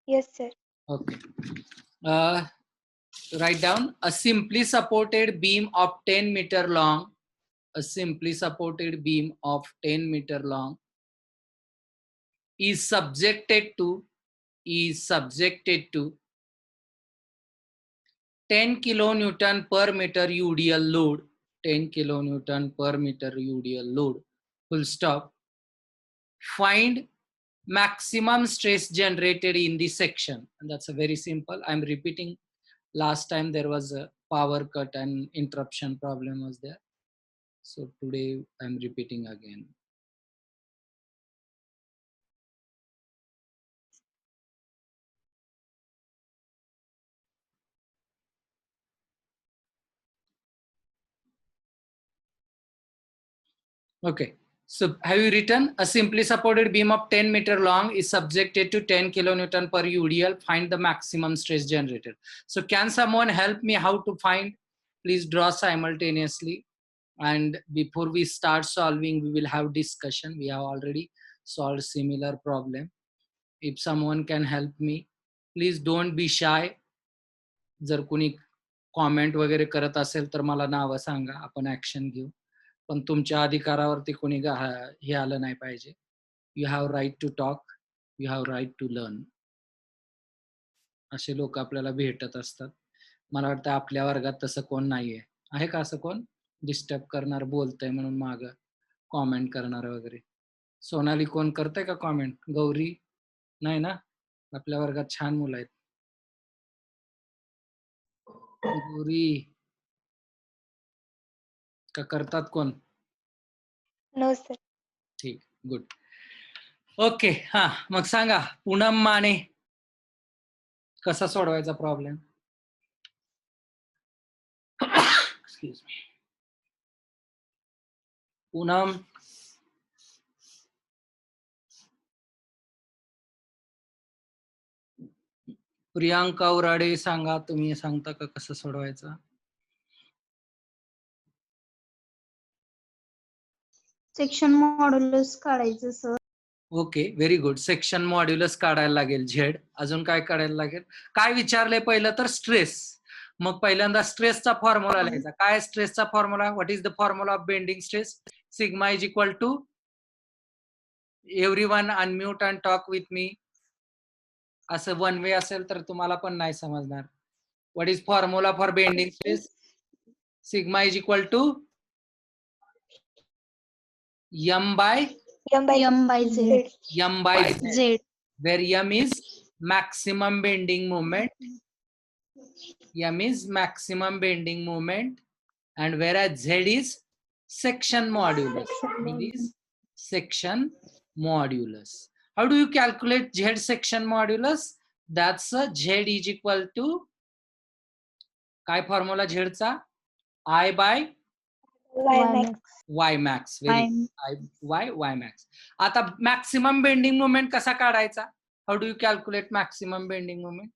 Yes, sir. Okay. Write down a simply supported beam of 10 meter long. A simply supported beam of 10 meter long is subjected to 10 kilonewton per meter UDL load. 10 kilonewton per meter UDL load. Full stop. Find maximum stress generated in the section. And that's a very simple. I'm repeating. Last time there was a power cut and interruption problem was there. So today I'm repeating again. Okay. So have you written a simply supported beam of 10 meter long is subjected to 10 kilonewton per UDL. Find the maximum stress generated. So can someone help me how to find? Please draw simultaneously. And before we start solving, we will have discussion. We have already solved similar problem. If someone can help me, please don't be shy. जर कोणी comment वगैरे करत असेल तर मला नावं सांगा, आपण action घेऊ. पण तुमच्या अधिकारावरती कोणी हे आलं नाही पाहिजे. You have right to talk, you have right to learn. असे लोक आपल्याला भेटत असतात. मला वाटतं आपल्या वर्गात तसं कोण नाहीये. आहे का असं कोण डिस्टर्ब करणार, बोलतंय म्हणून माग कॉमेंट करणार वगैरे? सोनाली कोण करतंय का कॉमेंट? गौरी नाही ना? आपल्या वर्गात छान मुलं आहेत. गौरी का करतात कोण? No, sir. ठीक, गुड. ओके. हा, मग सांगा पूनम माने कसा सोडवायचा problem? Excuse me. Poonam, Priyanka Urade सांगा, तुम्ही सांगता का कसं सोडवायचं? सेक्शन मॉड्युलस काढायचं sir. Okay, very good. Section modulus काढायला लागेल. झेड अजून काय काढायला लागेल? काय विचारलंय पहिलं तर स्ट्रेस. मग पहिल्यांदा स्ट्रेसचा फॉर्म्युला लिहायचा. काय स्ट्रेसचा formula? What is the formula of bending stress? Sigma is equal to, everyone unmute and talk with me. असं वन वे असेल तर तुम्हाला पण नाही समजणार. What is formula for bending stress? Sigma is equal to m by z. m by z, where m is maximum bending moment. M is maximum bending moment, and whereas z is section modulus. Z is section modulus. How do you calculate z section modulus? That's a z is equal to काय formula z चा? I by y max. y max. आता maximum bending moment कसा काढायचा? How do you calculate maximum bending moment?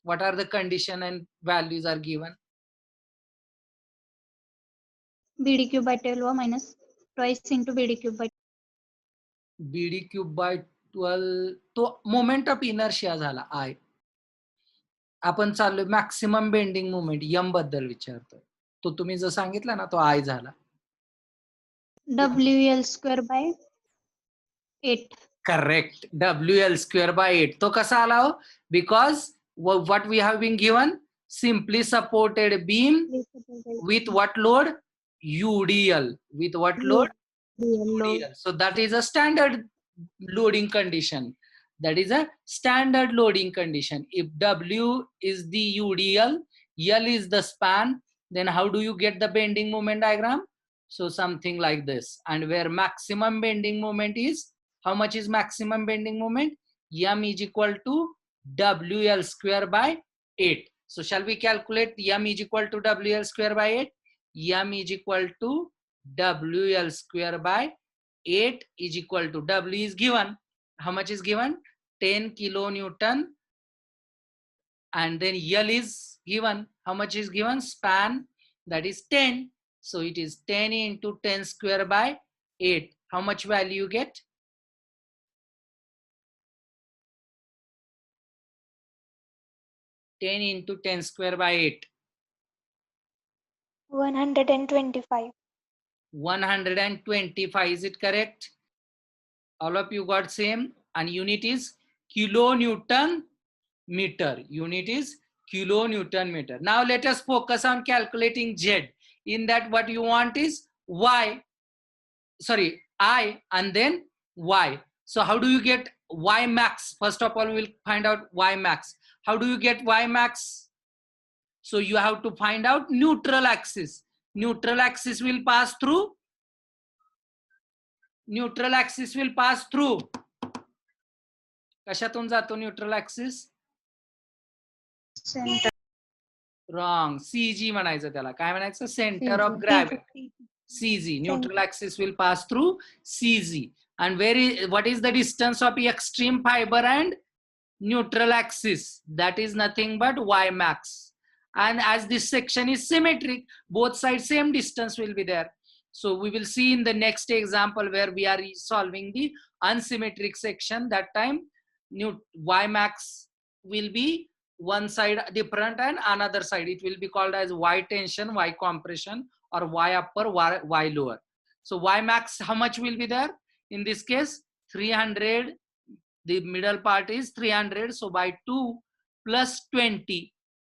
What are the condition and values are given? BD cube by 12 minus twice into BD cube by BD cube by 12 तो moment of inertia झाला I. आपण चाललोय maximum bending moment m बद्दल विचारतोय. तो तुम्ही जो सांगितला ना तो I झाला. WL square by 8. Correct. WL square by 8. तो कसा आला हो? Because what we have been given, simply supported beam with what load? UDL. With what load? UDL. So that is a standard loading condition. That is a standard loading condition. If W is the UDL, L is the span, then how do you get the bending moment diagram? So something like this. And where maximum bending moment is, how much is maximum bending moment? M is equal to WL square by 8. So shall we calculate M is equal to WL square by 8? M is equal to WL square by 8 is equal to W is given. How much is given? 10 kilonewton. And then L is given. How much is given? Span, that is 10. So it is 10 into 10 square by 8. How much value you get? 10 into 10 square by 8. 125. 125. Is it correct? All of you got same. And unit is kilonewton meter. Unit is kilonewton meter. Now let us focus on calculating Z. In that what you want is Y. Sorry, I and then Y. So how do you get Y max? First of all, we'll find out Y max. How do you get Y max? So you have to find out neutral axis. Neutral axis will pass through. Neutral axis will pass through. कशातून जातो neutral axis? Center. Wrong. CG म्हणायचं त्याला. काय म्हणायचं? Center of gravity. CG. Neutral axis will pass through CG. And what is the distance of extreme fiber and neutral axis? That is nothing but Y max. And as this section is symmetric, both sides same distance will be there. So we will see in the next example where we are solving the unsymmetric section. That time Y max will be one side different and another side. It will be called as Y tension, Y compression, or Y upper, Y lower. So Y max, how much will be there? In this case, 300. The middle part is 300. So by 2 plus 20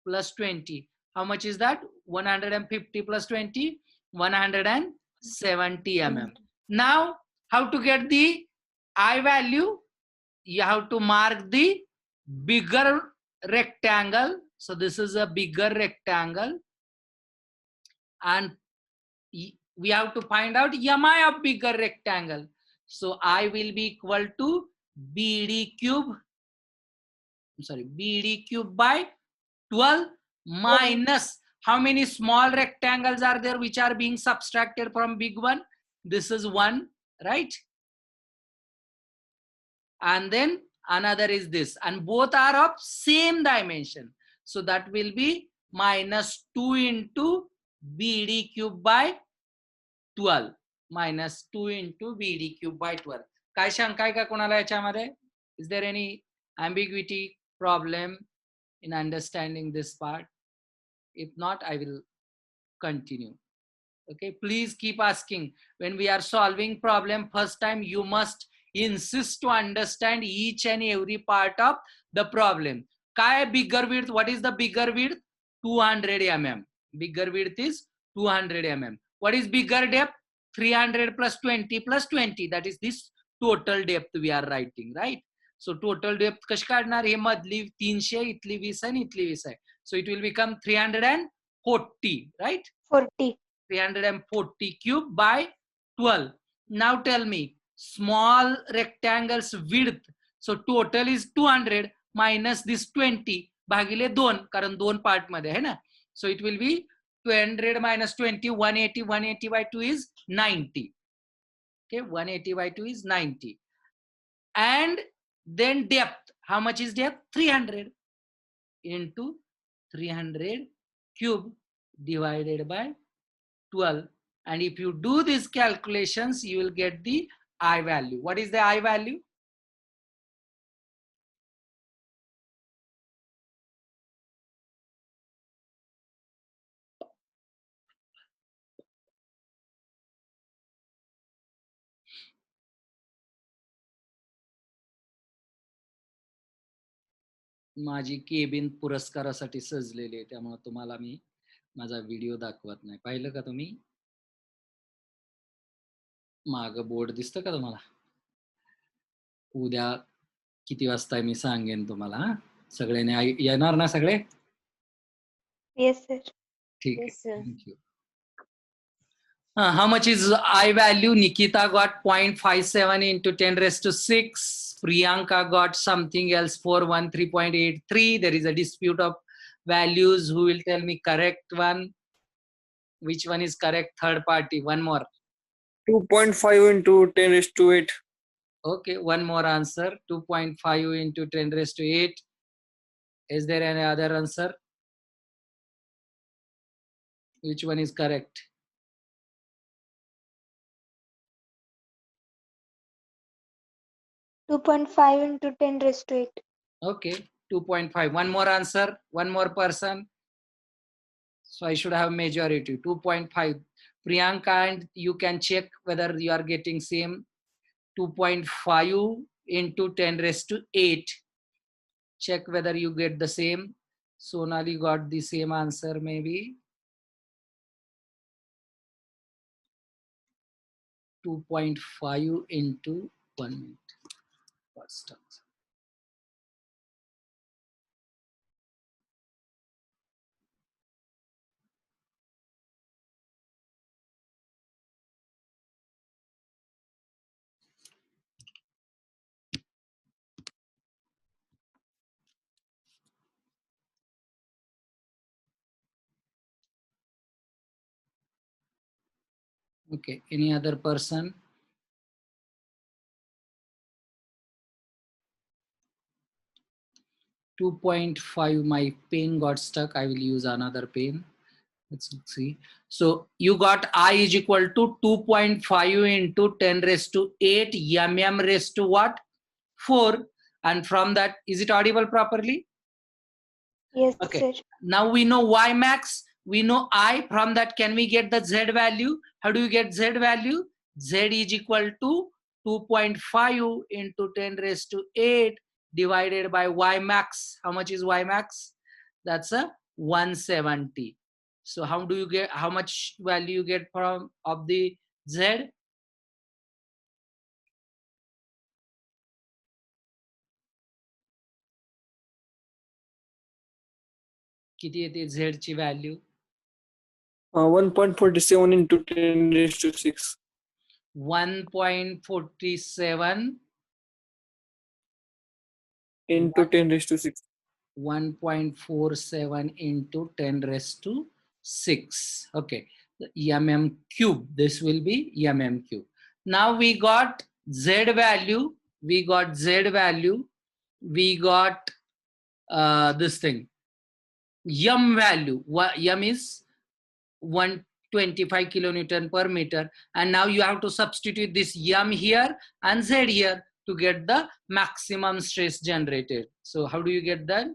plus 20. How much is that? 150 plus 20, 170 mm. Now, how to get the I value? You have to mark the bigger rectangle. So this is a bigger rectangle. And we have to find out mi of bigger rectangle. So I will be equal to BD cube. BD cube by 12 minus how many small rectangles are there which are being subtracted from big one? This is 1, right? And then another is this, and both are of same dimension. So that will be minus 2 into BD cube by 12. Minus 2 into BD cube by 12. काय शंका आहे का कोणाला याच्यामध्ये? Is there any ambiguity problem in understanding this part? If not, I will continue. Okay, please keep asking. When we are solving problem first time, you must insist to understand each and every part of the problem. Kai bigger width? What is the bigger width? 200 mm. Bigger width is 200 mm. What is bigger depth? 300 plus 20 plus 20. That is this total depth we are writing, right? So total depth कशी काढणार? हे मधली 300, इथली 20 आणि इथली 20 आहे. So it will become 340, right? 40. 340 cube by 12. Now tell me, small rectangles width. So total is 200 minus this 20 भागिले 2, कारण 2 part मध्ये है ना. So it will be 200 minus 20, 180. 180 by 2 is 90. Okay, 180 by 2 is 90. And then depth. How much is depth? 300 into 300 cube divided by 12. And if you do these calculations, you will get the I value. What is the I value? माझी cabin पुरस्कारासाठी सजलेली आहे, त्यामुळे तुम्हाला मी माझा video दाखवत नाही. पाहिलं का तुम्ही? माग बोर्ड दिसतं का तुम्हाला? उद्या किती वाजता मी सांगेन तुम्हाला. सगळ्यांनी येणार ना सगळे? Yes, sir. ठीक आहे. Thank you. How much is I value? Nikita got 0.57 into 10 raised to 6. Priyanka got something else, 413.83. There is a dispute of values. Who will tell me correct one? Which one is correct? Third party. One more. 2.5 into 10 raised to 8. Okay, one more answer. 2.5 into 10 raised to 8. Is there any other answer? Which one is correct? .5 into 10 raised to 8. Okay, 2.5. One more answer, one more person. So I should have majority, 2.5. Priyanka, and you can check whether you are getting same. 2.5 into 10 raised to 8. Check whether you get the same. Sonali got the same answer maybe. 2.5 into 1 minute. First answer. Okay, any other person? .5, my pen got stuck. I will use another pen. Let's see. So you got I is equal to 2.5 into 10 raised to 8 mm raised to what? 4. And from that, is it audible properly? Yes, Okay. sir. Now we know Y max. We know I. From that, can we get the Z value? How do you get Z value? Z is equal to 2.5 into 10 raised to 8 divided by Y max. How much is Y max? That's a 170. So how do you get, how much value you get from of the Z? किती येते Z ची value? 1.47 into 10 raised to 6. 1.47 into 10 raised to 6. 1.47 into 10 raised to 6. Okay, the mm cube. This will be mm cube. Now we got Z value. We got Z value. We got this thing. Yum value. Yum is 125 kilonewton per meter. And now you have to substitute this yum here and Z here to get the maximum stress generated. So how do you get that?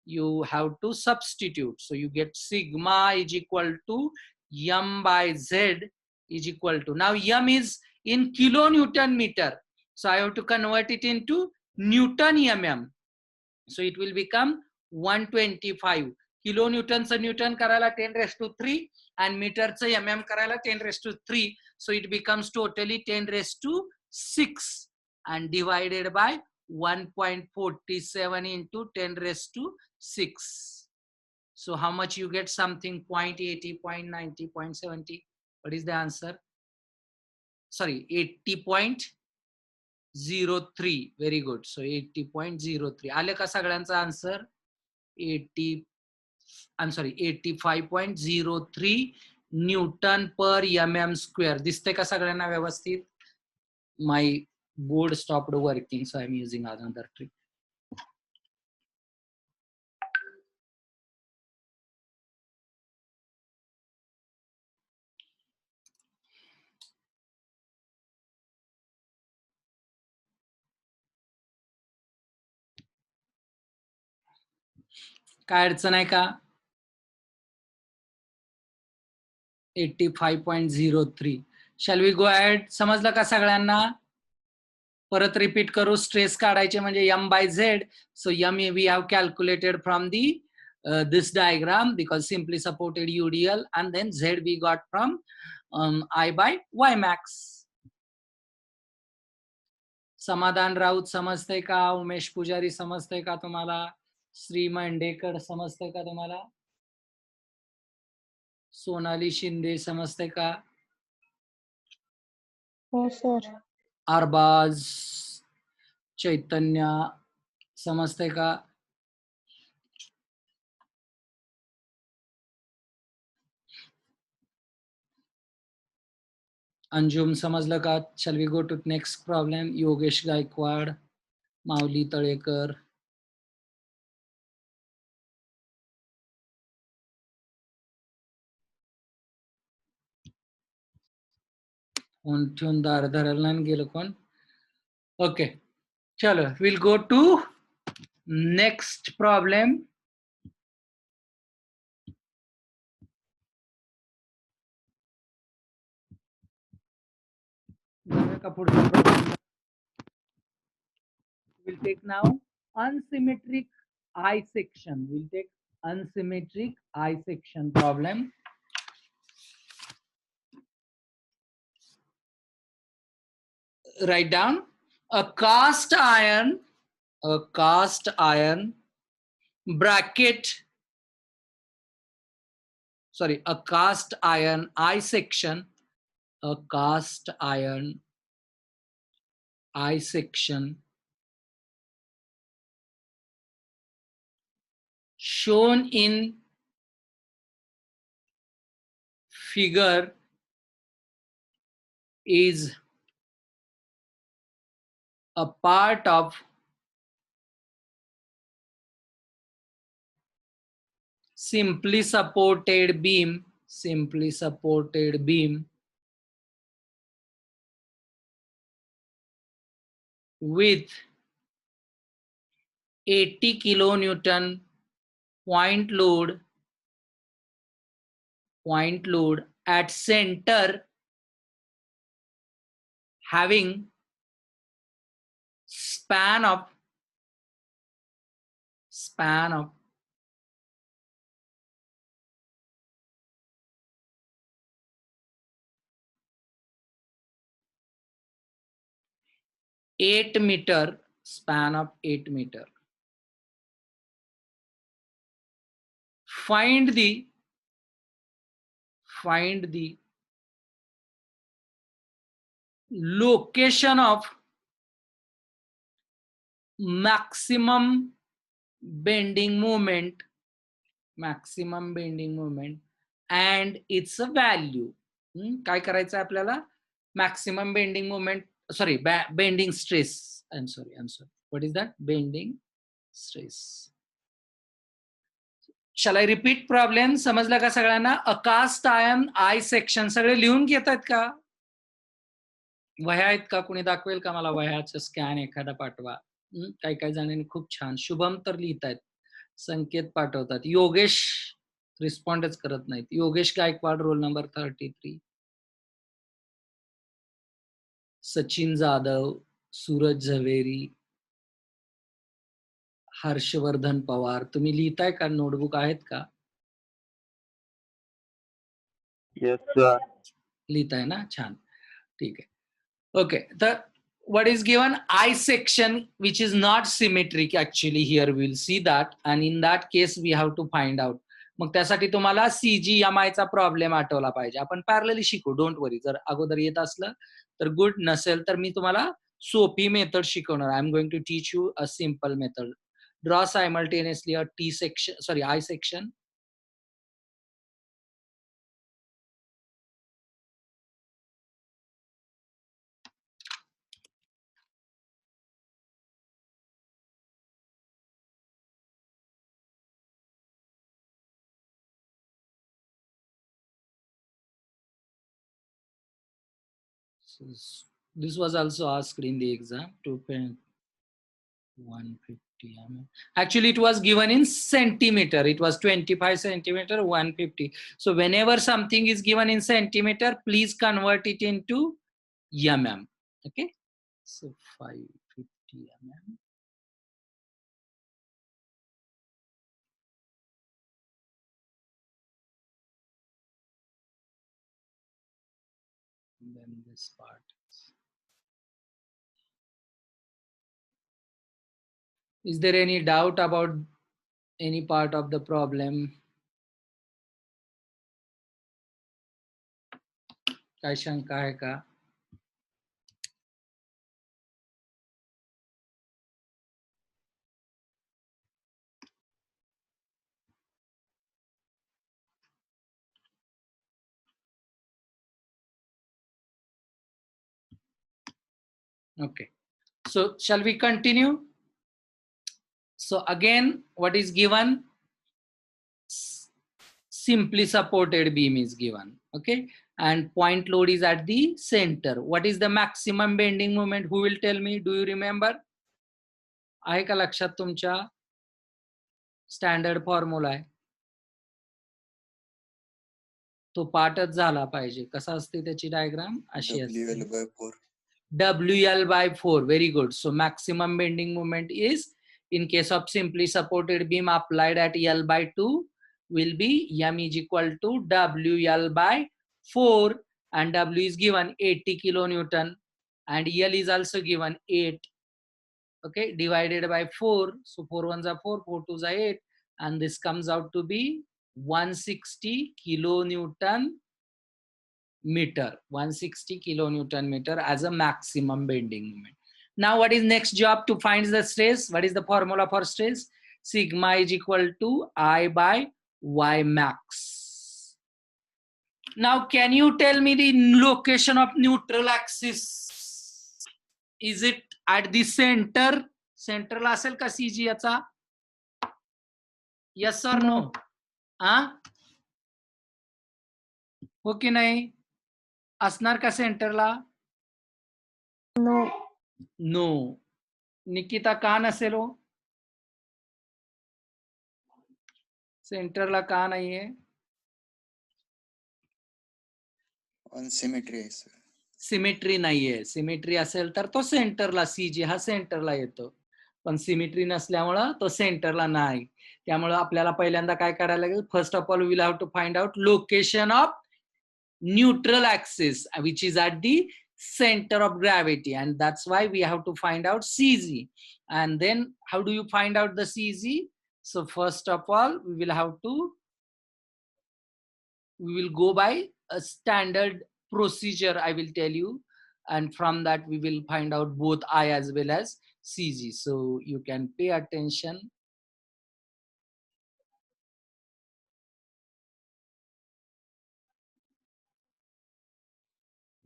You have to substitute. So you get sigma is equal to yum by Z is equal to. Now yum is in kilonewton meter. So I have to convert it into Newton mm. So it will become 125. kilonewtonचं Newton करायला 10 raised to 3 and meterचं mm करायला 10 raised to 3. So it becomes totally 10 raised to 6 and divided by 1.47 into 10 raised to 6. So how much you get? Something 0.80, 0.90, 0.70. What is the answer? Sorry, 80.03. Very good. So 80.03. आले का सगळ्यांचा answer? 85.03 Newton पर mm square. दिसते का सगळ्यांना व्यवस्थित? My board stopped working, so I'm using another trick. काय अडचण आहे का? 85.03. Shall we go ahead? समजलं का सगळ्यांना? परत रिपीट करू. स्ट्रेस काढायचे म्हणजे m by z. So m we have calculated from the this diagram because simply supported UDL, and then z we got from I by y max. समाधान राऊत समजतंय का? उमेश पुजारी समजतंय का तुम्हाला? श्री मांडेकर समजतंय का तुम्हाला? सोनाली शिंदे समजतंय का? हो सर. अरबाज चैतन्य समजतंय का? अंजुम समजलं का? Shall we go to next problem? Yogesh Gaikwad, Mauli Talekar. Phone ठेवून दार धरायला नाही गेलं कोण? ओके, चलो, we'll go to Next problem. We'll take now unsymmetric eye section. We'll take unsymmetric eye section problem. Write down a cast iron bracket, sorry, a cast iron eye section, a cast iron eye section shown in figure is a part of simply supported beam with 80 kilonewton point load at center, having span of 8 meter, span of 8 meter. Find the location of maximum bending moment and its value. काय करायचं आहे आपल्याला? Maximum bending moment, sorry, bending stress. I'm sorry. What is that? Bending stress. Shall I repeat problem? समजलं का सगळ्यांना? A cast iron eye section. सगळे लिहून घेतात का? वह्या आहेत का? कोणी दाखवेल का मला वह्याचं स्कॅन एखादा पाठवा. काही जणांनी खूप छान. शुभम तर लिहितायत, संकेत पाठवतात. योगेश रिस्पॉन्डच करत नाहीत. Yogesh Gaikwad, roll number 33. सचिन जाधव, सूरज झवेरी, हर्षवर्धन पवार. तुम्ही लिहिताय का? नोटबुक आहेत का? Yes, sir. लिहिताय ना? छान, ठीक आहे. Okay, what is given? Eye section which is not symmetric. Actually here we will see that, and in that case we have to find out. मग त्यासाठी तुम्हाला CGMI चा प्रॉब्लेम आठवला पाहिजे. आपण पॅरलली शिकू, डोंट वरी. जर अगोदर येत असलं तर गुड, नसेल तर मी तुम्हाला सोपी मेथड शिकवणार. I am going to teach you a simple method. Draw simultaneously a T section, sorry, eye section. This was also asked in the exam. 150 mm. Actually, it was given in centimeter. It was 25 centimeter, 150. So whenever something is given in centimeter, please convert it into mm. Okay. So 550 mm. And then this part. Is there any doubt about any part of the problem? काय शंका आहे का? Okay. So shall we continue? So again, what is given? Simply supported beam is given. Okay. And point load is at the center. What is the maximum bending moment? Who will tell me? Do you remember? आहे का लक्षात तुमच्या? Standard formula आहे, तो पाठच झाला पाहिजे. कसा असते त्याची डायग्राम? अशी असते. WL/4. Very good. So maximum bending moment is, in case of simply supported beam applied at L/2, will be M is equal to WL/4, and W is given 80 kilonewton, and L is also given 8. Okay, divided by 4. So 4 ones are 4, 4 twos are 8, and this comes out to be 160 kilonewton meter. 160 kilonewton meter as a maximum bending moment. Now what is next job to find the stress? What is the formula for stress? Sigma is equal to I by Y max. Now can you tell me the location of neutral axis? Is it at the center? Central असेल का CG याचा? Yes or no? हो की नाही? असणार का सेंटरला? No. No. Nikita का नसेल हो? सेंटरला का नाहीये? अनसिमेट्री आहे सर. सिमेट्री नाहीये. सिमेट्री असेल तर तो सेंटरला, CG हा सेंटरला येतो, पण सिमेट्री नसल्यामुळं तो सेंटरला नाही. त्यामुळे आपल्याला पहिल्यांदा काय करायला लागेल? First of all we will have to find out location of neutral axis, which is at the center of gravity, and that's why we have to find out CG. And then how do you find out the CG? So first of all we will go by a standard procedure I will tell you, and from that we will find out both I as well as CG. So you can pay attention.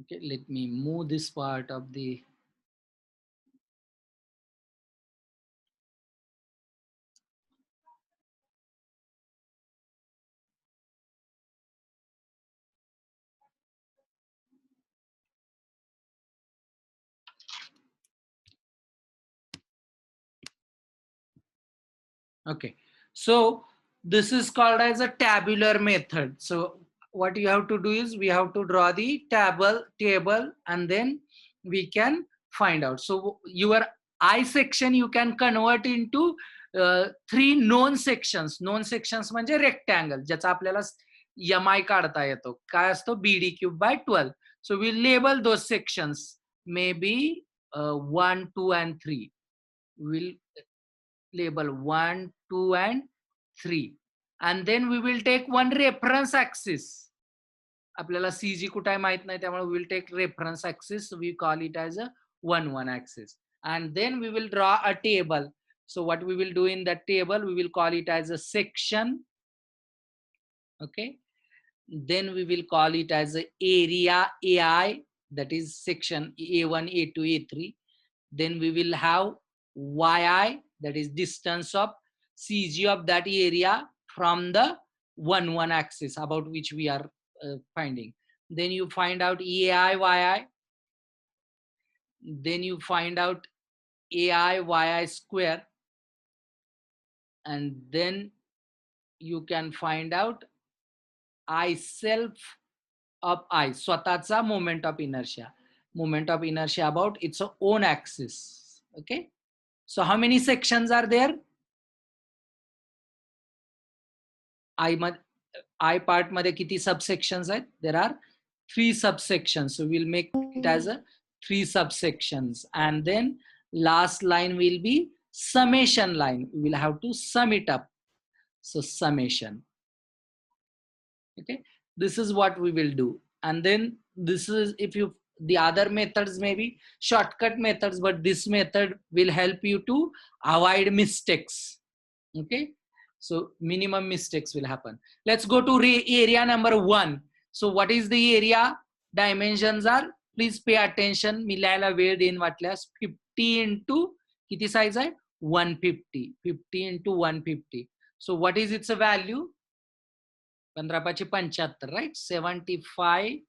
Okay, let me move this part of the okay. So this is called as a tabular method. So what you have to do is we have to draw the table and then we can find out. So your I section you can convert into 3 known sections. Known sections म्हणजे rectangle, ज्याचा आपल्याला MI काढता येतो. काय असतो? BD³/12. So we'll label those sections, maybe 1, 2 and 3. We'll label 1, 2 and 3, and then we will take one reference axis. आपल्याला CG कुठे आहे माहित नाही, त्यामुळे we will take reference axis. We call it as a 1, 1 axis, and then we will draw a table. So what we will do in that table, we will call it as a section. Okay, then we will call it as a area AI, that is section A1, A2, A3. Then we will have YI, that is distance of CG of that area from the 1, 1 axis about which we are finding. Then you find out EI, YI. Then you find out AI, YI square. And then you can find out I self of I, स्वतःचा moment of inertia. Moment of inertia about its own axis. Okay. So how many sections are there? I part मध्ये किती subsections आहेत? There are 3 subsections. So we'll make it as a 3 subsections, and then last line will be summation line. We will have to sum it up. So summation. Okay, this is what we will do. And then this is, if you, the other methods may be shortcut methods, but this method will help you to avoid mistakes. Okay, so minimum mistakes will happen. Let's go to area number 1. So what is the area? Dimensions are, please pay attention. मी लिहायला वेळ देईन वाटल्यास. 50 into किती size आहे? 150. 50 into 150. So what is its value? 15×75, right? 75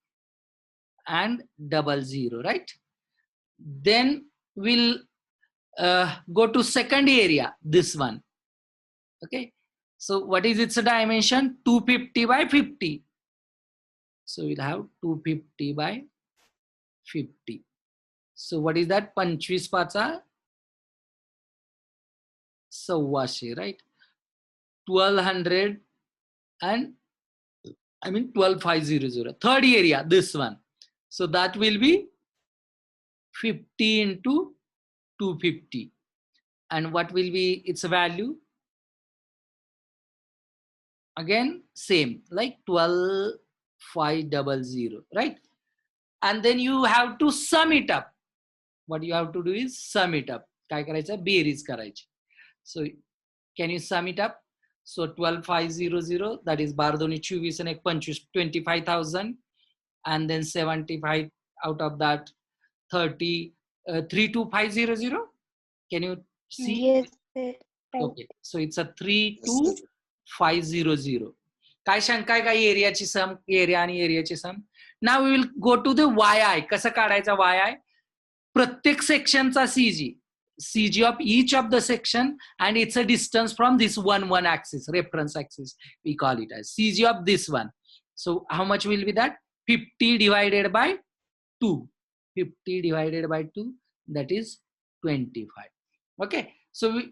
and 00, right? Then we'll go to second area, this one. Okay, So what is its dimension? 250 by 50. So we'll have 250 by 50. So what is that? 25 पाचा 1600, right? 1200 and I mean 12500. Third area, this one. So that will be 50 into 250. And what will be its value? Again, same, like 12500, right? And then you have to sum it up. What you have to do is sum it up. काय करायचं? Berries करायची. So can you sum it up? So 12500, that is 12 दोन्ही 24 and 25,000, and then 75 out of that 30, 32500. Can you see? Yes, sir. Right. Okay, so it's a 32500. काय शंका आहे काय एरियाची sum, area आणि एरियाची sum? Now we will go to the YI. कसं काढायचा YI? प्रत्येक सेक्शनचा CG of each of the section, and it's a distance from this one axis, reference axis, we call it as CG of this one. So how much will be that? 50 divided by 2. 50 divided by 2, that is 25. Okay, so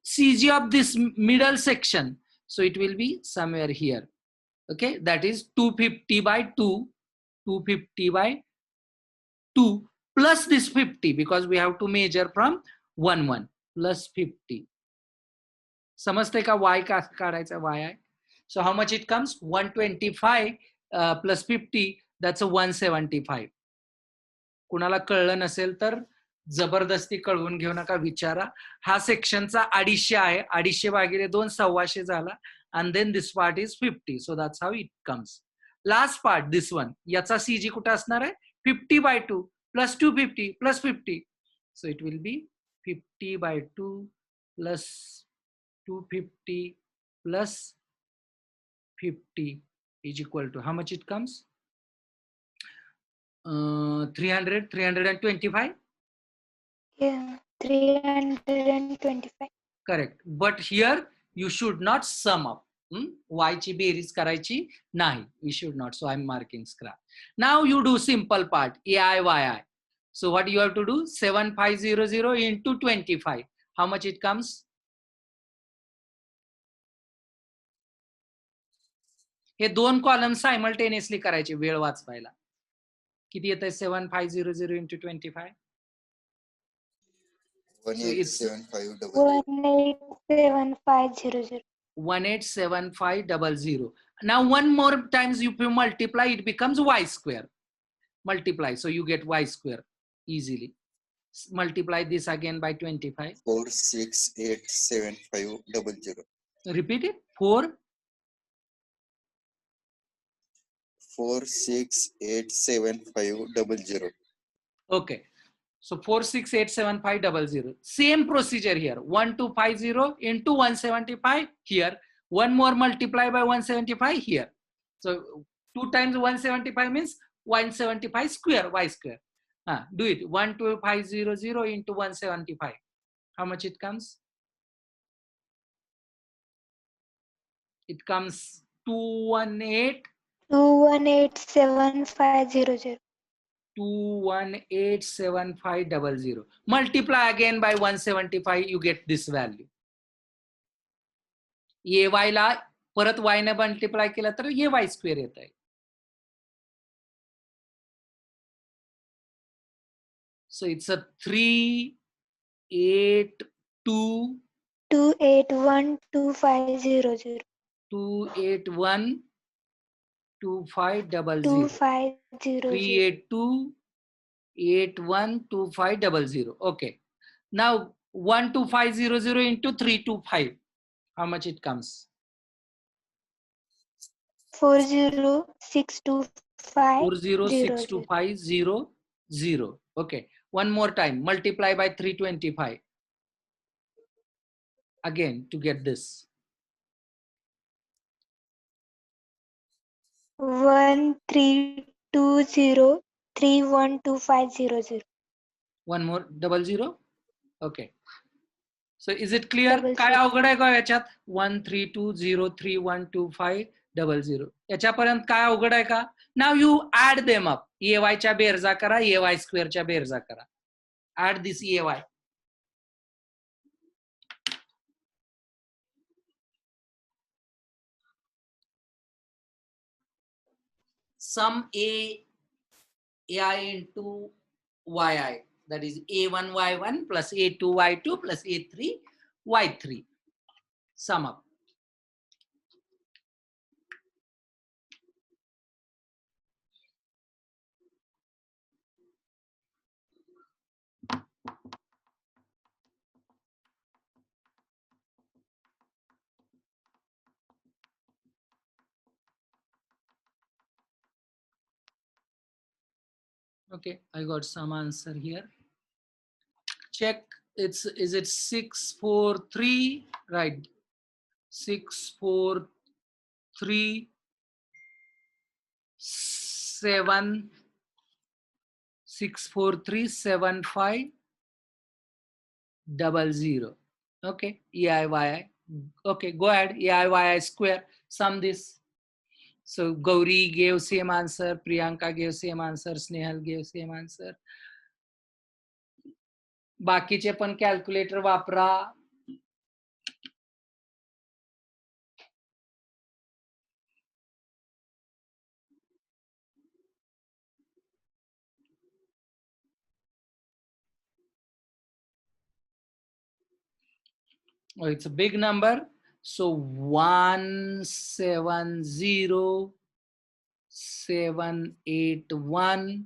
CG of this middle section, so it will be somewhere here. Okay, that is 250 by 2, 250 by 2 plus this 50, because we have to measure from 1 plus 50. समजते का y का काढायचा yi? So how much it comes? 125 plus 50, that's a 175. कुणाला कळलं नसेल तर जबरदस्ती कळवून घेऊ नका, विचारा. हा सेक्शनचा 250 आहे, 250 भागिले 2 125 झाला, and then this part is 50. So that's how it comes. Last part, this one, याचा CG कुठे असणार आहे? 50 by 2 plus 250 plus 50. So it will be 50 by 2 plus 250 plus 50 is equal to how much it comes? 325. Yeah, 325. Correct. But here you should not sum up. Y ची berries करायची नाही. We should not. So I'm marking scrap. Now you do simple part. AI, YI. So what you have to do? 7500 into 25. How much it comes? हे दोन column simultaneously करायचे वेळ वाचवायला. किती येत आहे? 7500 into 25. 187500. 187500. Now one more times if you multiply, it becomes y square. Multiply, so you get y square easily. Multiply this again by 25. 4687500. Repeat it. 4687500. Okay. So 4687500. Same procedure here. 1250 into 175 here. One more multiply by 175 here. So 2 times 175 means 175 square, y square. Do it. 12500 into 175. How much it comes? It comes 218. 2187,500. 2187500. Multiply again by 175, you get this value. AY ला परत y ने multiply केला तर AY square येत आहे. So it's a 382 2812500. 281 2500. 2500. 382 812500. Okay. Now 12500 into 325. How much it comes? 4062500. 4062500. Okay. One more time. Multiply by 325. Again to get this. 1320312500. One more 00. Okay. So is it clear? Double काय zero. अवघड आहे का याच्यात? 13203125000 याच्यापर्यंत काय अवघड आहे का? Now you add them up. AY च्या बेरजा करा, AY स्क्वेअरच्या बेरजा करा. Add this AY. Sum AI into YI, that is A1 Y1 plus A2 Y2 plus A3 Y3. Sum up. Okay, I got some answer here. Check. Is it 643? Right. 643 7 6437500. Okay. EIYI. Okay, go ahead. EIYI square. Sum this. So Gauri gave same answer. Priyanka gave same answer. Snehal gave same answer. बाकीचे पण calculator वापरा. Oh, it's a big number. So 170781.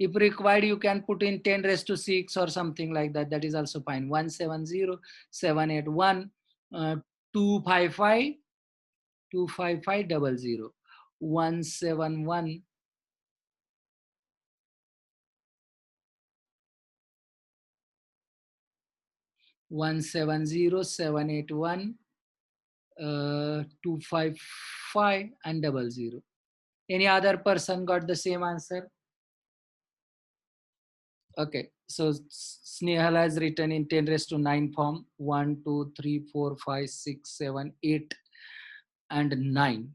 If required, you can put in 10 raised to 6 or something like that. That is also fine. 170781 255 25500 171 170781 255 and 00. Any other person got the same answer? Okay, so Snehal has written in 10 raised to 9 form. 1, 2, 3, 4, 5, 6, 7, 8 and 9.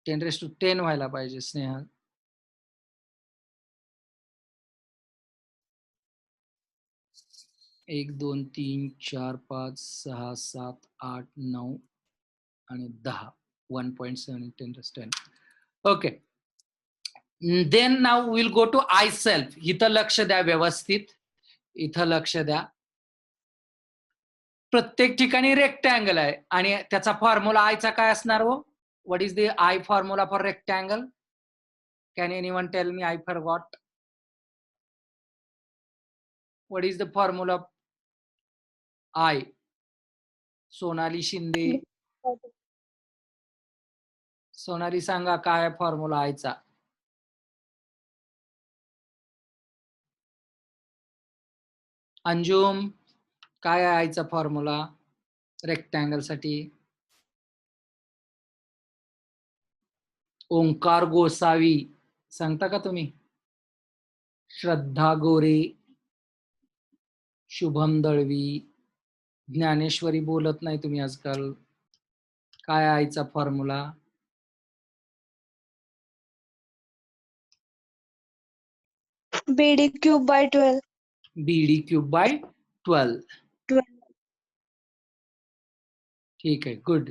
10 raised to 10 व्हायला पाहिजे स्नेहल. 1 2 3 4 5 6 7 8 9 आणि 10. 1.7 10 raised to 10. Okay. Then now we'll go to I self. इथं लक्ष द्या व्यवस्थित. इथं लक्ष द्या. प्रत्येक ठिकाणी रेक्टँगल आहे आणि त्याचा फॉर्म्युला आयचा काय असणार हो? What is the I formula for rectangle? Can anyone tell me? I forgot. What is the formula of I? Sonali Shinde. Sonali सांगा काय फॉर्म्युला आयचा? अंजुम काय आहे आयचा फॉर्म्युला रेक्टँगल साठी? ओंकार गोसावी सांगता का तुम्ही? श्रद्धा गोरे, शुभम दळवी, ज्ञानेश्वरी बोलत नाही तुम्ही आजकाल. काय आयचा formula? BD cube by 12. BD cube by 12. 12. ठीक आहे, good.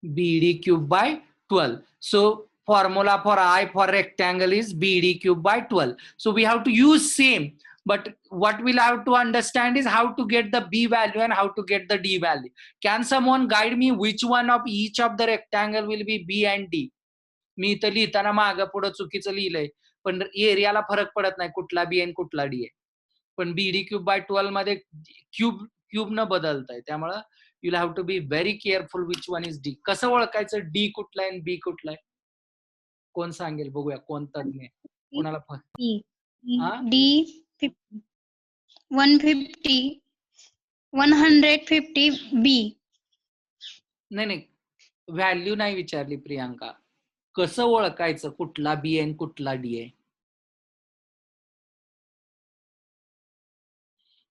BD cube by 12. So formula for I for rectangle is BD cube by 12. So we have to use same, but what we'll have to understand is how to get the B value and how to get the D value. Can someone guide me which one of each of the rectangle will be B and D? मी इथं लिहिताना मागं पुढं चुकीचं लिहिलंय, पण areola फरक पडत नाही कुठला बी आणि कुठला डी आहे. पण BD cube by 12 मध्ये क्यूब न बदलतंय, त्यामुळं you'll have to be very careful which one is D. कसं ओळखायचं D कुठला आहे आणि B कुठला आहे? कोण सांगेल बघूया, कोण तज्ञ? कोणाला D 150 150 B. नाही व्हॅल्यू नाही विचारली प्रियांका. कसं ओळखायचं कुठला बी आहे आणि कुठला डी आहे?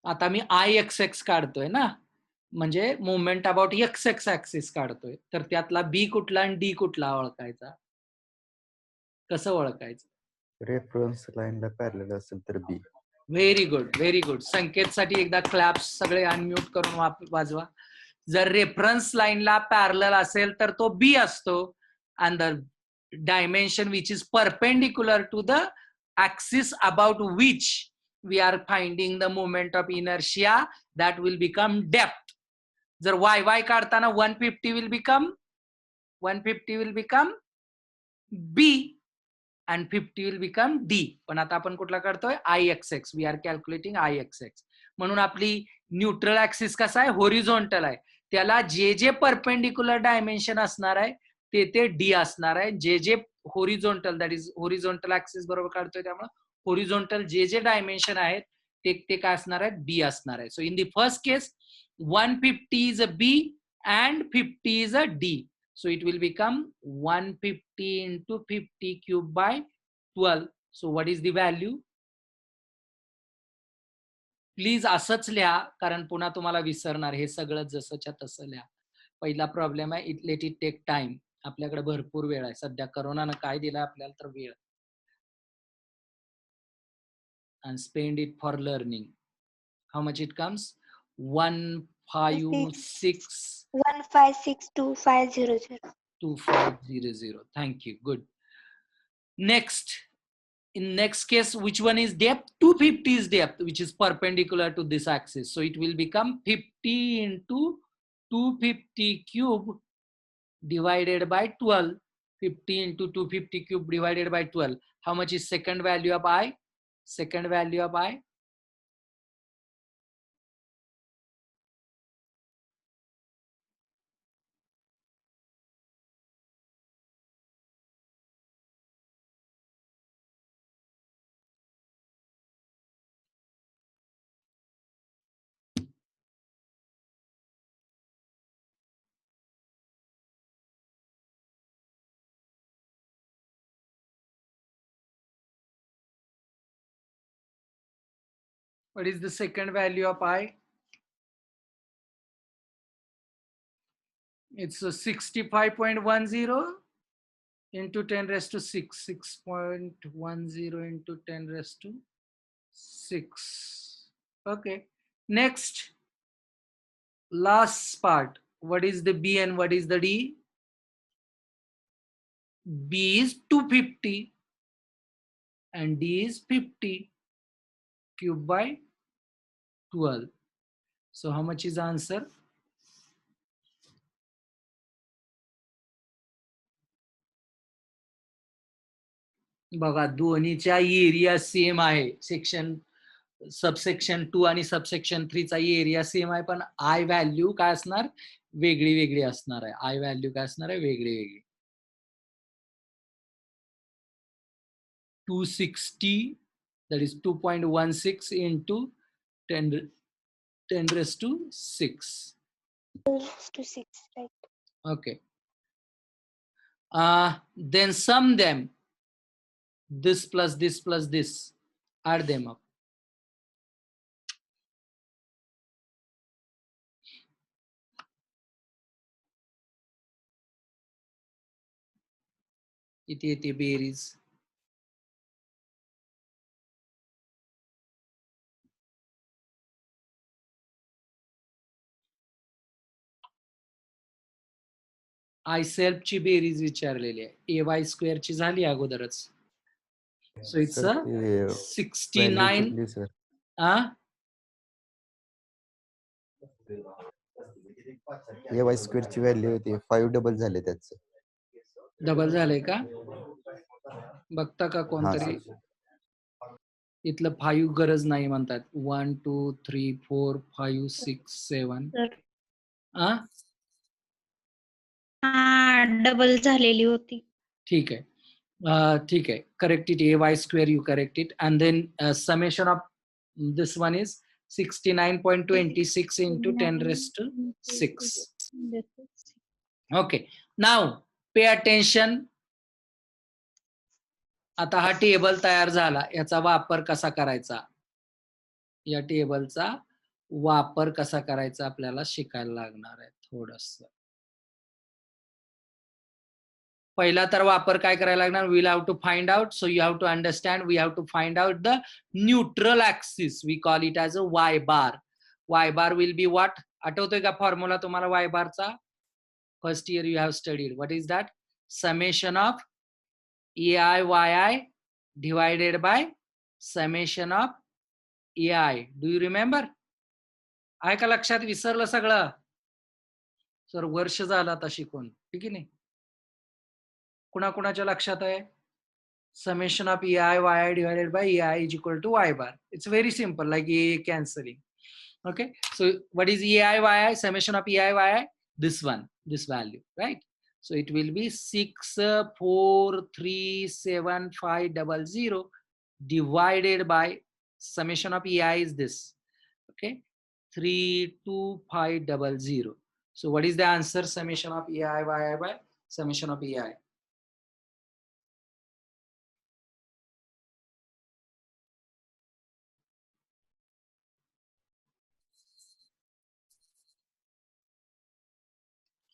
आता मी IXX काढतोय ना, म्हणजे मुवमेंट अबाउट XX ऍक्सिस काढतोय, तर त्यातला बी कुठला आणि डी कुठला ओळखायचा? कसं ओळखायचं? रेफरन्स लाईनला पॅरलल असेल तर B. Very good, very good. संकेतसाठी एकदा क्लॅप्स सगळे अनम्यूट करून वाजवा. जर रेफरन्स लाईनला पॅरलल असेल तर तो बी असतो, and the dimension which is perpendicular to the axis about which we are finding the moment of inertia, that will become depth. जर वाय वाय काढताना 150 will become B and 50 will become D. पण आता आपण कुठला काढतोय? IXX. We are calculating IXX. म्हणून आपली neutral axis कसा आहे? होरिझोंटल आहे. त्याला जे जे परपेंडिक्युलर डायमेन्शन असणार आहे ते D असणार आहे. जे जे horizontal, that is horizontal axis बरोबर काढतोय, त्यामुळे होरिझोंटल जे जे डायमेन्शन आहेत ते काय असणार आहे? B असणार आहे. So in the first case 150 is a B and 50 is a D. So it will become 150 into 50 cubed by 12. So what is the value? Please असंच लिहा, कारण पुन्हा तुम्हाला विसरणार. हे सगळं जसंच्या तसं लिहा. पहिला प्रॉब्लेम आहे, लेट इट टेक टाइम. आपल्याकडे भरपूर वेळ आहे. सध्या करोनानं काय दिलं आपल्याला? तर वेळ. and spend it for learning. How much it comes? 156 1562500. 2500. Thank you. Good. Next, in next case, which one is depth? 250 is depth, which is perpendicular to this axis. So it will become 50 into 250 cube divided by 12. 50 into 250 cube divided by 12. How much is second value of I? Second value of I? What is the second value of I? It's a 65.10 into 10 raised to 6. 6.10 into 10 raised to 6. Okay. Next, last part. What is the B and what is the D? B is 250 and D is 50 cubed by 12. So how much is the answer? बघा, दोन्हीच्या area same आहे. Section subsection 2 आणि subsection 3 चा area same आहे, पण आय value काय असणार? वेगळी वेगळी असणार आहे. आय व्हॅल्यू काय असणार आहे? वेगळी वेगळी. 260, that is 2.16 into 10 raised to 6. to 6, right? Okay. Then sum them. This plus this plus this. Add them up. इथे येते बेरीज. आय सेल्फ ची बेरीज विचारलेली आहे. AY स्क्वेअर ची झाली अगोदरच. So it's 69. AY स्क्वेअर ची व्हॅल्यू होती 5 डबल झाले त्याचं. डबल झालंय का? बघता का कोणतरी? इथलं 5 गरज नाही म्हणतात. 1 2 3 4 5 6 7. डबल झालेली होती. ठीक आहे. ठीक आहे. Correct it. AY square, you correct it. And then summation of this one is 69.26 into 10 raised to 6. Okay. Now pay attention. आता हा टेबल तयार झाला. याचा वापर कसा करायचा? या टेबलचा वापर कसा करायचा आपल्याला शिकायला लागणार आहे थोडस. पहिला तर वापर काय करायला लागणार, we'll have to find out. So you have to understand, we have to find out the neutral axis. We call it as a Y bar. Y bar will be what? आठवतोय का फॉर्म्युला तुम्हाला Y बारचा? First year you have studied. What is that? Summation of EI divided by summation of EI. Do you remember? आहे का लक्षात? विसरलं सगळं? Sir वर्ष झालं आता शिकून, ठीक आहे नाही? कुणाकुणाच्या लक्षात आहे? Summation of EI divided by EI is equal to Y bar. It's very simple, like a cancelling. Okay, so what is EI summation of EI? This one, this value, right? So it will be 6437500 divided by summation of EI is this, okay, 32500. So what is the answer? Summation of EI by summation of EI.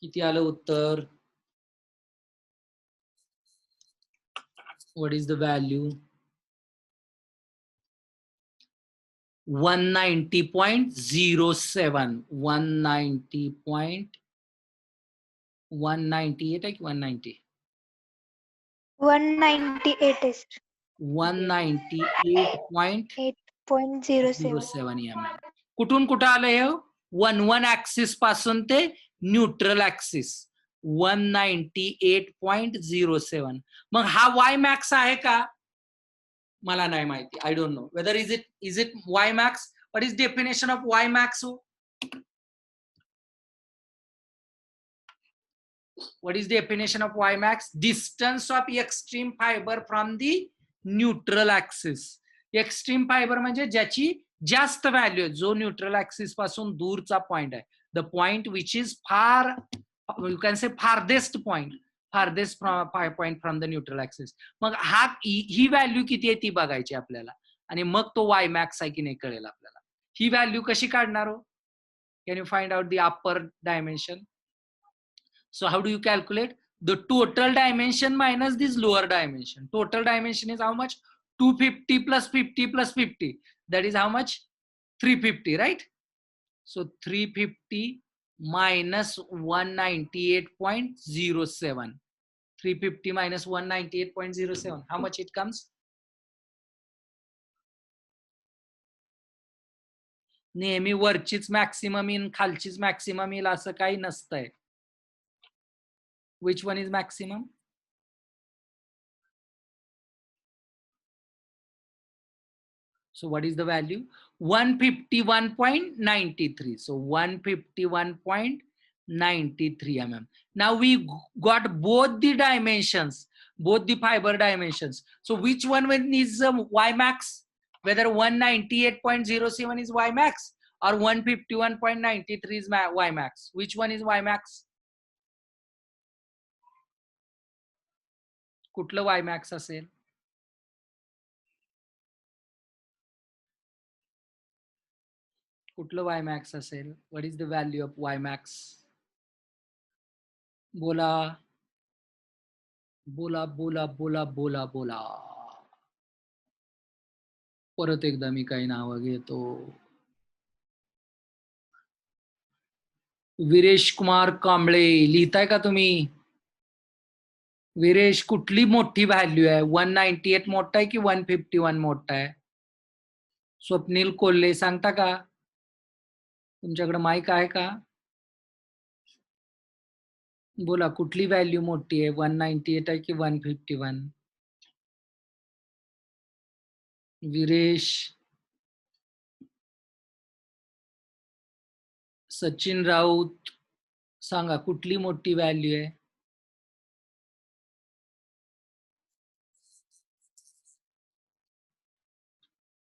किती आलं उत्तर? What is the value? 190.07. 198 है कि 190? 198 is 198.07 8.07. mm. कुठून कुठं आलं हे? 1 axis पासून ते neutral axis 198.07. मग हा वाय मॅक्स आहे का? मला नाही माहिती. I don't know whether is it Y max. What is definition of Y max? What is definition of Y max? Distance of extreme fiber from the neutral axis. Extreme fiber म्हणजे ज्याची जास्त value आहे, जो neutral axis पासून दूरचा point आहे. The point which is far, you can say farthest point, farthest point from the neutral axis. Mug he value किती आहे ती बघायची आपल्याला, आणि मग तो वाय मॅक्स आहे की नाही कळेल आपल्याला. ही व्हॅल्यू कशी काढणार हो? Can you find out the upper dimension? So how do you calculate? The total dimension minus this lower dimension. Total dimension is how much? 250 plus 50 plus 50. That is how much? 350, right? So 350 minus 198.07. 350 minus 198.07. How much it comes? नेहमी वरचीच maximum येईल खालचीच maximum येईल असं काही नसतंय. Which one is maximum? So what is the value? 151.93. So 151.93 mm. Now we got both the dimensions, both the fiber dimensions. So which one is Y max? Whether 198.07 is Y max or 151.93 is Y max. Which one is Y max? कुठलं Y max असेल? कुठलं Y max असेल? What is the value of Y max? बोला बोला बोला बोला बोला बोला. परत एकदा मी काही नावं घेतो. वीरेश कुमार कांबळे, लिहिताय का तुम्ही? वीरेश, कुठली मोठी व्हॅल्यू आहे? 198 मोठा आहे की 151 मोठा आहे? स्वप्नील कोल्हे सांगता का? तुमच्याकडे माईक आहे का? बोला कुठली व्हॅल्यू मोठी आहे? 198 आहे की 151? वीरेश, सचिन राऊत सांगा कुठली मोठी व्हॅल्यू आहे?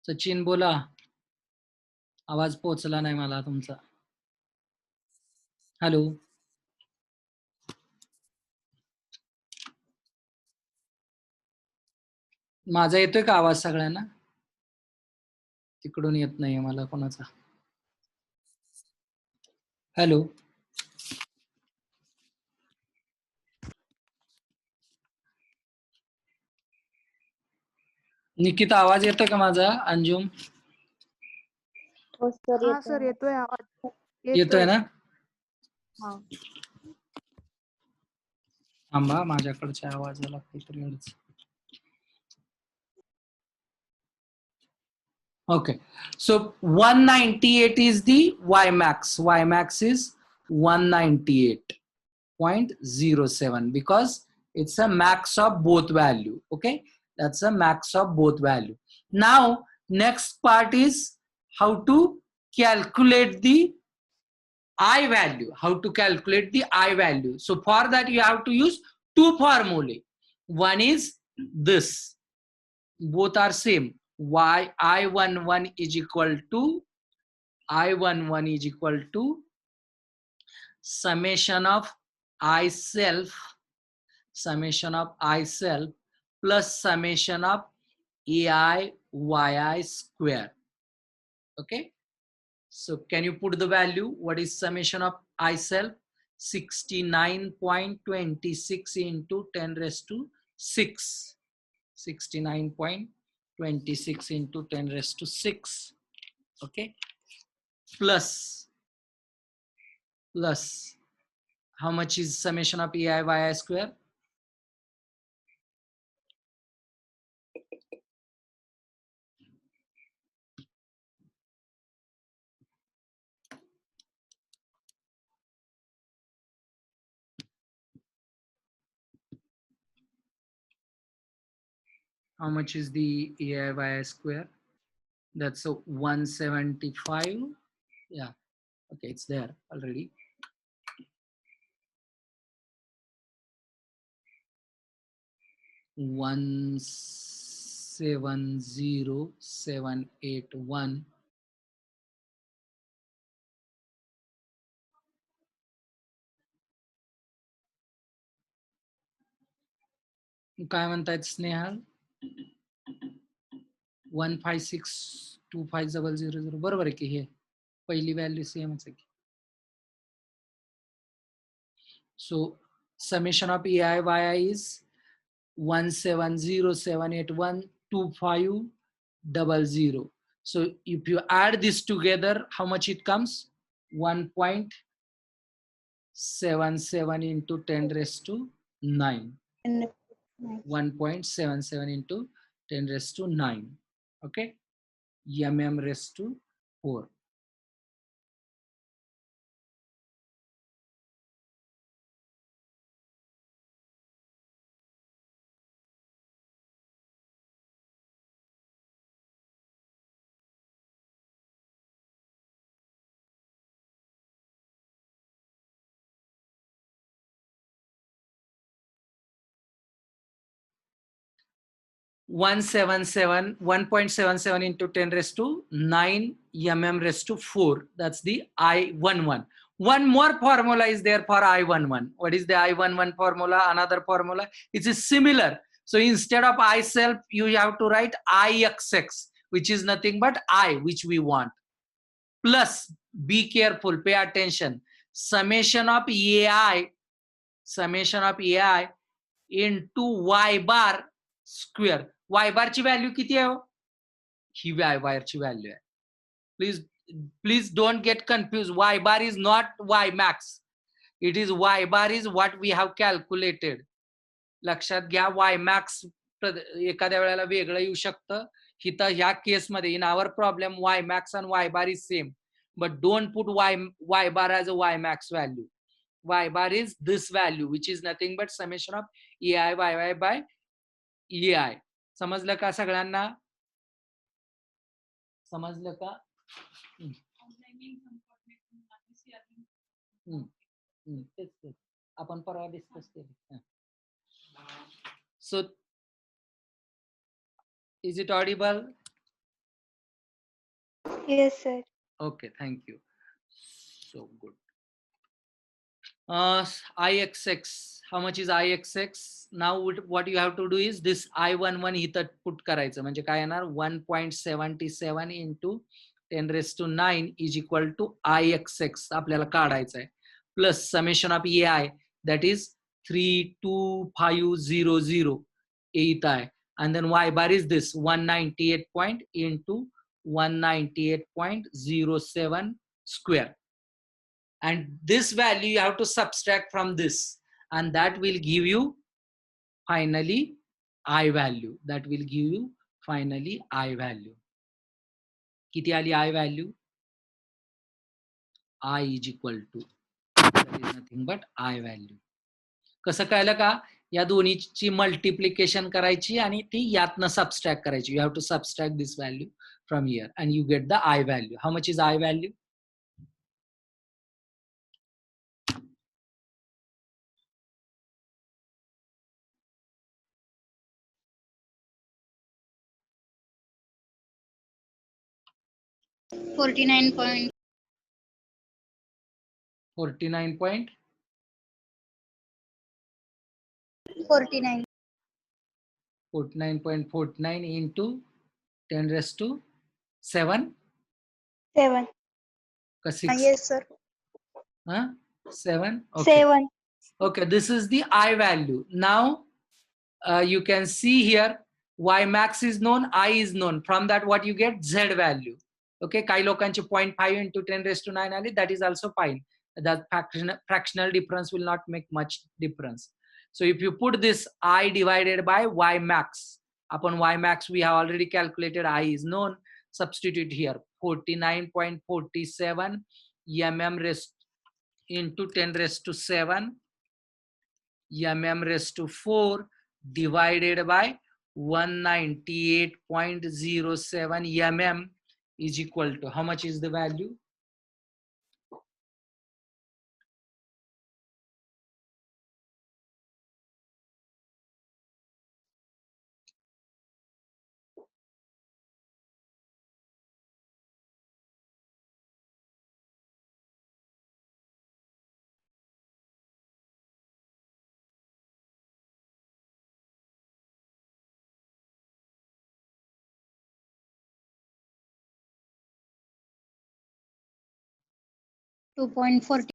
सचिन बोला, आवाज पोहोचला नाही मला तुमचा. हॅलो, माझा येतोय का आवाज सगळ्यांना? तिकडून येत नाहीये मला कोणाचा. हॅलो, निकिता आवाज येतोय का माझा? अंजुम हो सर हा सर येतोय आवाज. येतोय ना? हा. थांबा, माझ्याकडच्या आवाजाला काहीतरी अडचण. Okay, so 198 is the Y max. Y max is 198.07 because it's a max of both value. Okay, that's a max of both value. Now, next part is how to calculate the I value. How to calculate the I value. So for that you have to use two formulae. One is this. Both are same. I11 is equal to summation of I self plus summation of AI yi square. Okay, so can you put the value? What is summation of I self? 69.26 into 10 raised to 6. 69.26 into 10 raised to 6. Okay, plus how much is summation of ei yi square? How much is the ei yi square? That's a 175. Yeah, okay, it's there already. One 70781. काय म्हणतायत स्नेहल? 1562500 बरोबर आहे की? हे पहिली value सेमच आहे. So summation of ei yi is 17078125000. So if you add this together, how much it comes? 1.77 into 10 raised to 9. 1.77 into 10 raised to 9. Okay, mm raised to 4. One 1.77 into 10 raised to 9 mm raised to 4. That's the I11. One more formula is there for I11. What is the I11 formula? Another formula. It is similar. So instead of I self, you have to write IXX, which is nothing but I, which we want. Plus, be careful, pay attention. Summation of AI into Y bar square. Y bar ची value किती आहे? ही Y bar ची value आहे. Please don't get confused. Y bar is not Y max. It is Y bar is what we have calculated. लक्षात घ्या, Y max एखाद्या वेळेला वेगळं येऊ शकतं. हिथं ह्या केसमध्ये in our problem Y max and Y bar is same. But don't put Y bar as a Y max value. Y bar is this value, which is nothing but summation of ei yi by ei. समजलं का सगळ्यांना? समजलं का? तेच आपण परवा discuss केलं. So is it audible? Yes sir. Okay, thank you. So good. IXX, how much is IXX? Now what you have to do is this I11 इथं put करायचं, म्हणजे काय येणार? 1.77 into 10⁻⁹ is equal to Ixx आपल्याला काढायचं आहे plus summation of AI that is 32500 येत आहे and then y bar is this 198 point into 198.07 square and this value you have to subtract from this and that will give you finally I value. That will give you finally I value. किती आली I value? I is equal to that is nothing but I value. कसं कळलं का? या दोन्हीची multiplication करायची आणि ती यातनं सबस्ट्रॅक्ट करायची. You have to subtract this value from here and you get the I value. How much is I value? $49.49. 49.49 into 10⁻⁷. 7. Ka 6? Yes, sir. Huh? 7? Okay. 7. Okay, this is the I value. Now, you can see here, Y max is known, I is known. From that, what you get? Z value. Okay, काही लोकांचे 0.5 into 10⁻⁹ आली, that is also fine. That fractional difference will not make much difference. So if you put this I divided by Y max, upon Y max we have already calculated I is known, substitute here 49.47 mm raised into 10⁻⁷ mm raised to 4 divided by 198.07 mm is equal to, how much is the value? $2.40.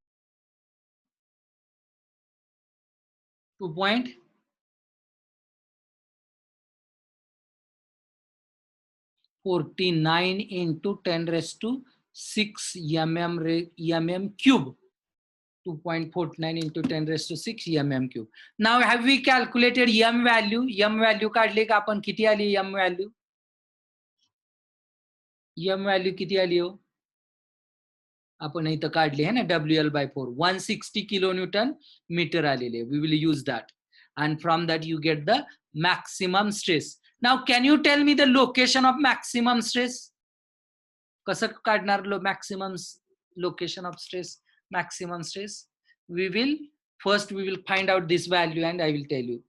2.49 into 10⁻⁶ mm cube. 2.49 into 10⁻⁶ mm cube. Now have we calculated m value? M value काढली का आपण? किती आली m value? m value किती आली हो? आपण इथं काढली आहे ना, WL/4 160 kilonewton meter आलेले. We will use that and from that you get the maximum stress. Now can you tell me the location of maximum stress? कसं काढणार maximum location of stress? Maximum stress, we will find out this value and I will tell you.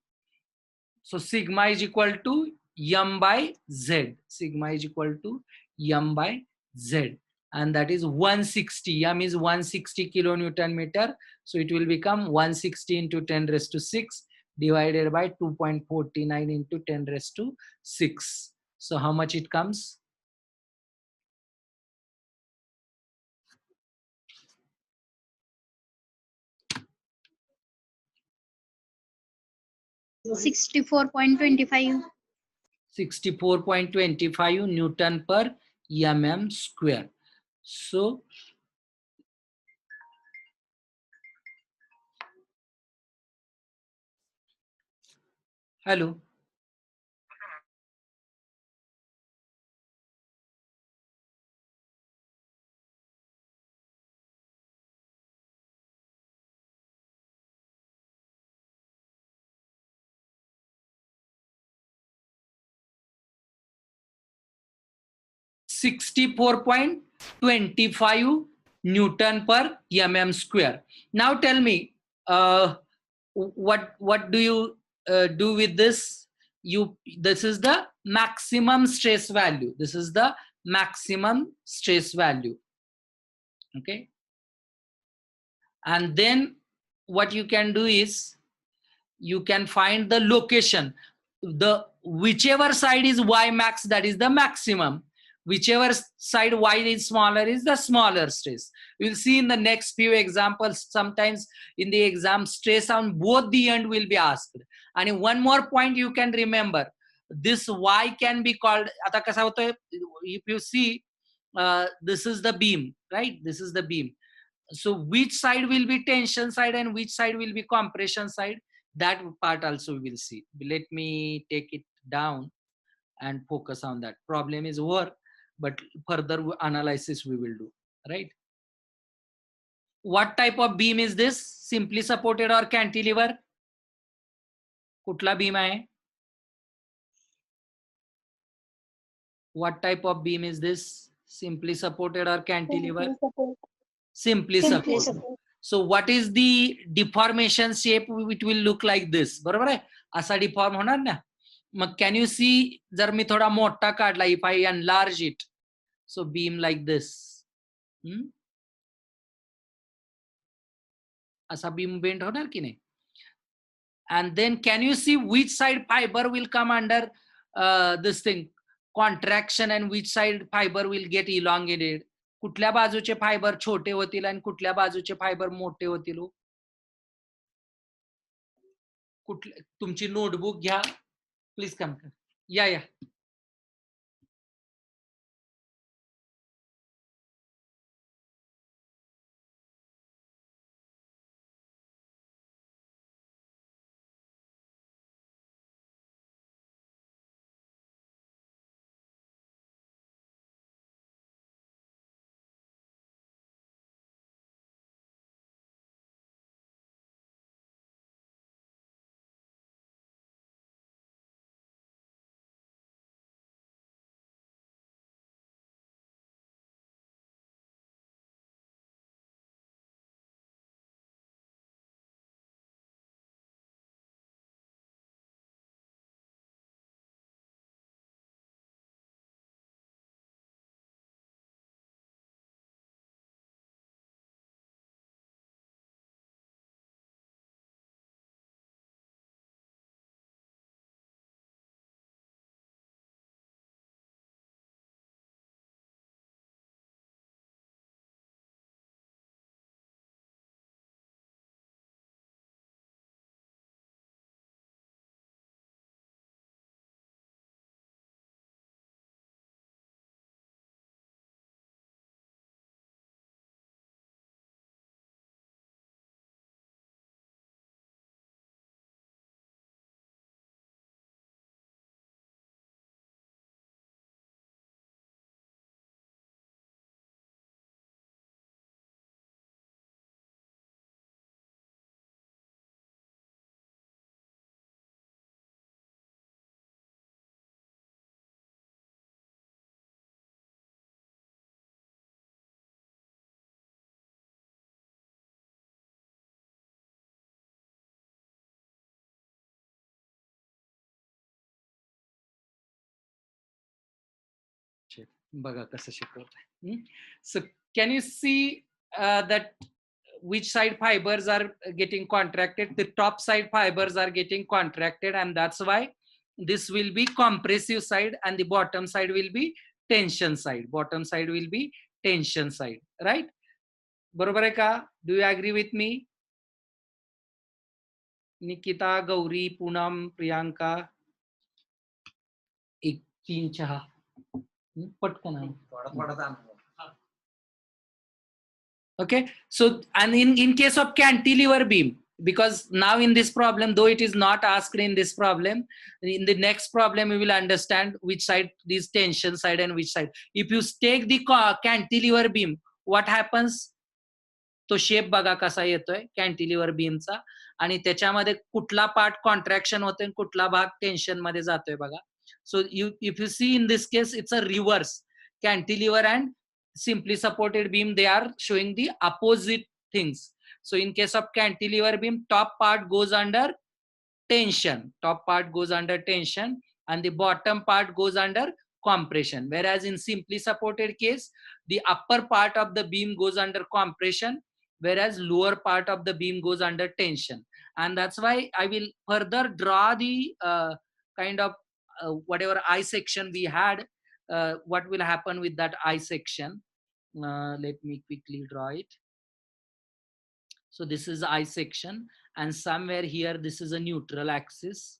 So sigma is equal to m by z. Sigma is equal to m by z and that is 160. M is 160 kilonewton meter, so it will become 160 into 10⁻⁶ divided by 2.49 into 10⁻⁶. So how much it comes? $64.25. 64.25 Newton per mm square. So hello. $64.25 Newton per mm square. Now tell me, what do you do with this? This is the maximum stress value. This is the maximum stress value. Okay. And then what you can do is you can find the location. The whichever side is Y max, that is the maximum. whichever side y is smaller is the smaller stress. We'll see in the next few examples. Sometimes in the exam, stress on both the end will be asked. And one more point you can remember, this y can be called, आता कसा होतोय, if you see, this is the beam, right? This is the beam. So which side will be tension side and which side will be compression side? That part also we will see. Let me take it down and focus on that. Problem is over, but further analysis we will do, right? What type of beam is this? Simply supported or cantilever? Kutla beam hai? What type of beam is this? Simply supported or cantilever? Simply supported. So what is the deformation shape? It will look like this. बरोबर आहे? असा deform होणार ना? मग can you see, जर मी थोडा मोठा काढला, if I enlarge it, so beam like this. असा beam bend होणार की नाही? And then can you see which side fiber will come under this thing, contraction, and which side fiber will get elongated? कुठल्या बाजूचे fibre छोटे होतील आणि कुठल्या बाजूचे फायबर मोठे होतील? कुठले, तुमची नोटबुक घ्या प्लीज. कम कर या बघा कसं शिकवतंय. So can you see that which side fibers are getting contracted? The top side fibers are getting contracted, and that's why this will be compressive side and the bottom side will be tension side. Bottom side will be tension side, right? बरोबर आहे का? Do you agree with me? Nikita, Gauri, Poonam, Priyanka, एक 3 चहा पटकन. Okay, so and in case of cantilever beam, because now in this problem, though it is not asked in this problem, in the next problem we will understand which side is tension side and which side. If you take the cantilever beam, what happens? तो shape बघा कसा येतोय cantilever बीमचा, आणि त्याच्यामध्ये कुठला part contraction होतोय आणि कुठला भाग टेन्शन मध्ये जातोय बघा. So if you see in this case it's a reverse. Cantilever and simply supported beam, they are showing the opposite things. So in case of cantilever beam, top part goes under tension, and the bottom part goes under compression, whereas in simply supported case, the upper part of the beam goes under compression, whereas lower part of the beam goes under tension. And that's why I will further draw the kind of whatever I section we had what will happen with that I section. Let me quickly draw it. So this is I section, and somewhere here this is a neutral axis,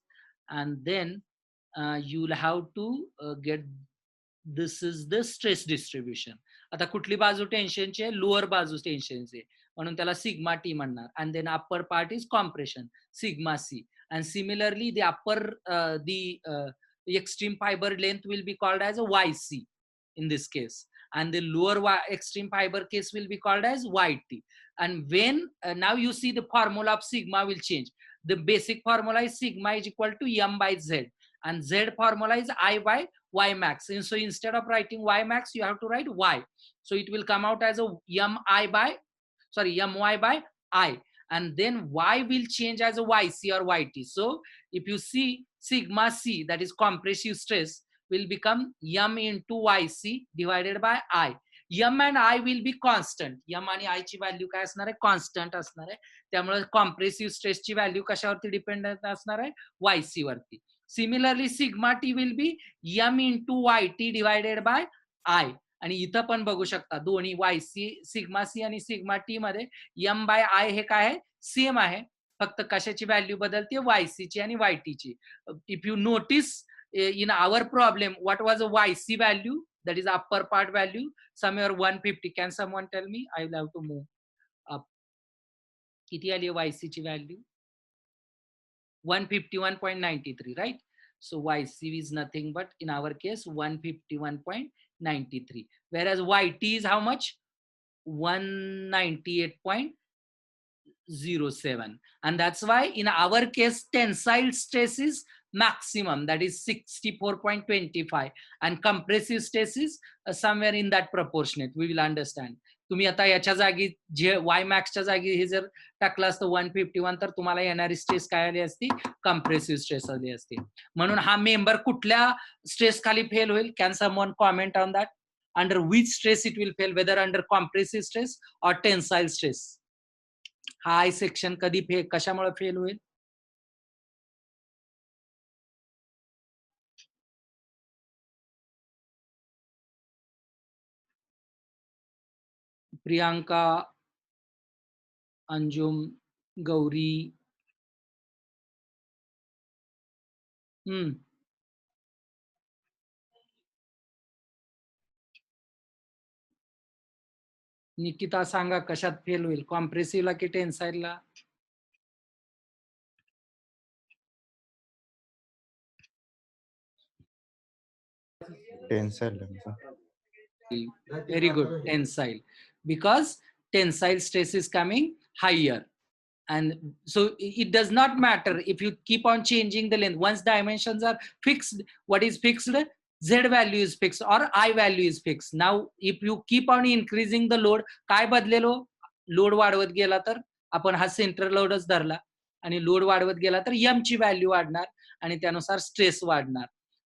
and then you'll have to get, this is the stress distribution. आता कुठली बाजू टेन्शनची आहे? Lower बाजू टेन्शनची आहे, म्हणून त्याला sigma T म्हणणार. and then upper part is compression, sigma c. And similarly the extreme fiber length will be called as a yc in this case, and the lower extreme fiber case will be called as yt. And when now you see the formula of sigma will change. The basic formula is sigma is equal to m by z, and z formula is I by y max. And so instead of writing y max, you have to write y. So it will come out as a my by I, and then y will change as a yc or yt. So if you see sigma c, that is compressive stress, will become m into yc divided by I. m and I will be constant. m आणि I ची value काय असणार आहे? Constant असणार आहे. त्यामुळे compressive स्ट्रेसची value कशावरती dependent असणार आहे? yc वरती. Similarly sigma T will be m into yt divided by I. आणि इथं पण बघू शकता दोन्ही yc, सिग्मा सी आणि सिग्मा टी मध्ये m बाय I हे काय आहे? सेम आहे, फक्त कशाची व्हॅल्यू बदलते? yc ची आणि yt ची. If you notice in our problem, what was a yc value? That is upper part value, somewhere 150. Can someone tell me? I will have to move up. किती आली yc ची value? 151.93, right? So yc is nothing but in our case 151.93, whereas yt is how much? 198.07. And that's why in our case tensile stress is maximum, that is 64.25, and compressive stress is somewhere in that proportionate. We will understand. तुम्ही आता याच्या जागी जे y max च्या जागी हे जर टाकलं असतं 151, तर तुम्हाला येणारी स्ट्रेस काय आली असती? कंप्रेसिव्ह स्ट्रेस आली असती. म्हणून हा मेंबर कुठल्या स्ट्रेस खाली फेल होईल? Can someone comment on that? Under which stress it will fail, whether under compressive stress और टेन्साइल स्ट्रेस? हा आय सेक्शन कधी कशामुळे फेल होईल? प्रियांका, अंजुम, गौरी. निकिता सांगा कशात फेल होईल? कॉम्प्रेसिव्हला की टेन्साइलला? Tensile. Very good, tensile, because tensile stress is coming higher, and so it does not matter if you keep on changing the length. Once dimensions are fixed, what is fixed? Z value is fixed or I value is fixed. Now if you keep on increasing the load, काय बदलेलो? Load वाढवत गेला तर आपण हा central लोडच धरला, आणि load वाढवत गेला तर m ची व्हॅल्यू वाढणार आणि त्यानुसार स्ट्रेस वाढणार.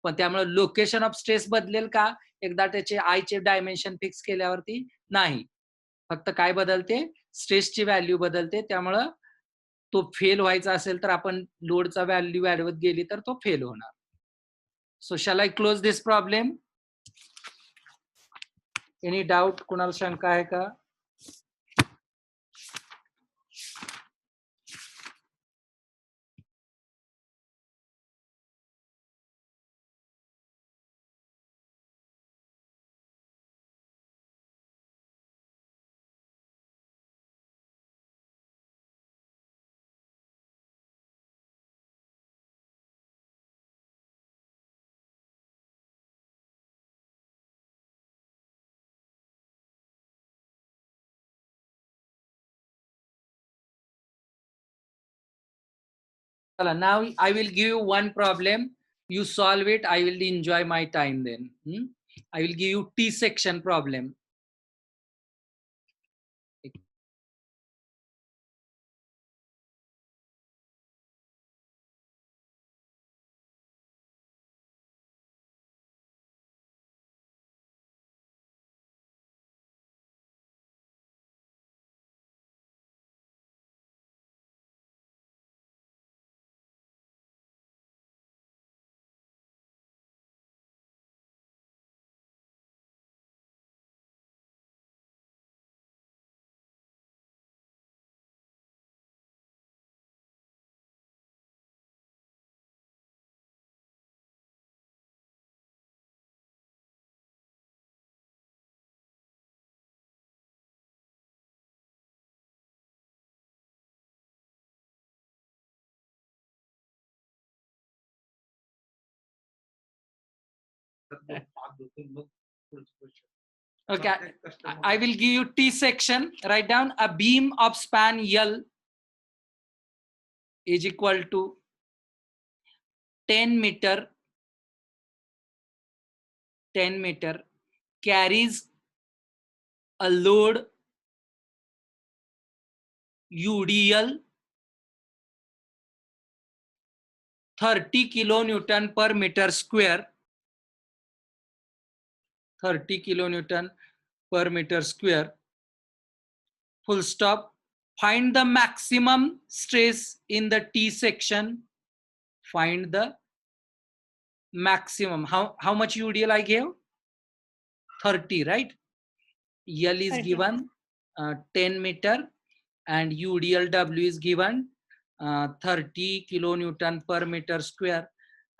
पण त्यामुळे लोकेशन ऑफ स्ट्रेस बदलेल का एकदा त्याचे आय चे डायमेन्शन फिक्स केल्यावरती? नाही, फक्त काय बदलते? स्ट्रेसची व्हॅल्यू बदलते. त्यामुळं तो फेल व्हायचा असेल तर आपण लोडचा व्हॅल्यू वाढवत गेली तर तो फेल होणार. So shall I close this problem? Any doubt? कुणाला शंका आहे का? Now I will give you one problem. You solve it. I will enjoy my time then. I will give you T section problem. Okay, I will give you T section. Write down a beam of span L is equal to 10 meter, 10 meter, carries a load UDL 30 kilonewton per meter square, 30 kilonewton per meter square, full stop. Find the maximum stress in the T section. Find the maximum. How much UDL I gave? 30, right? L is 30. given 10 meter and UDLW is given 30 kilonewton per meter square.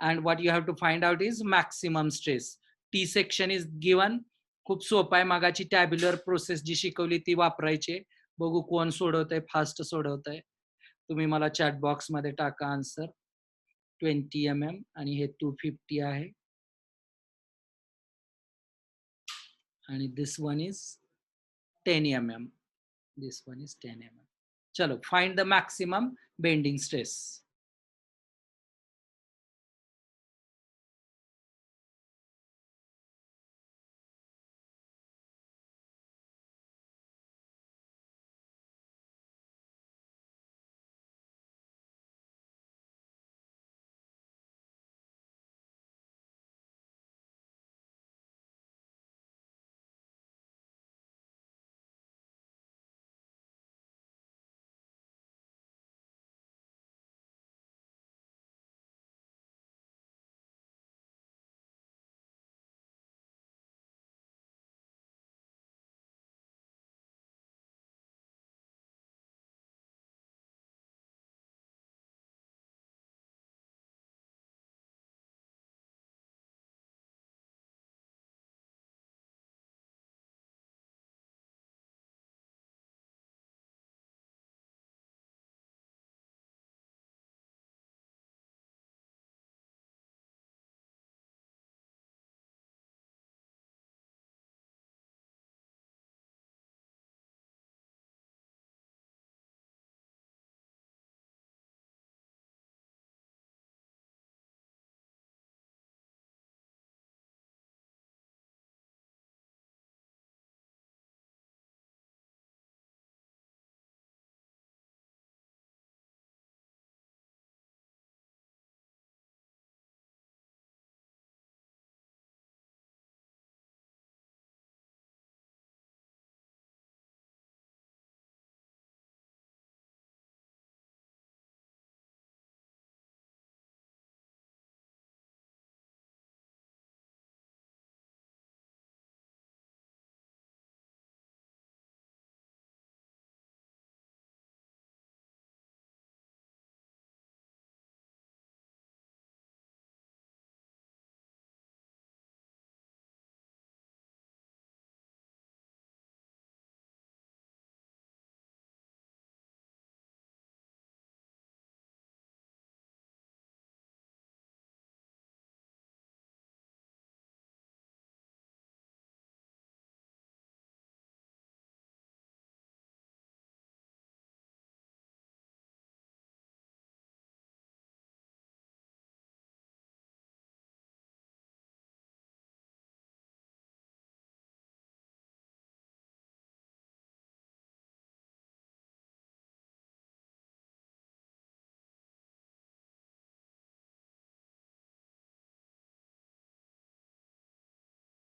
And what you have to find out is maximum stress. T section is given. खूप सोपं आहे. मागाची tabular process जी शिकवली ती वापरायची. बघू कोण सोडवतंय, fast सोडवतंय. तुम्ही मला चॅट बॉक्स मध्ये टाका आन्सर. 20 mm आणि हे 250 आहे. आणि this one is 10 mm. This one is 10 mm. Chalo, find the maximum bending stress.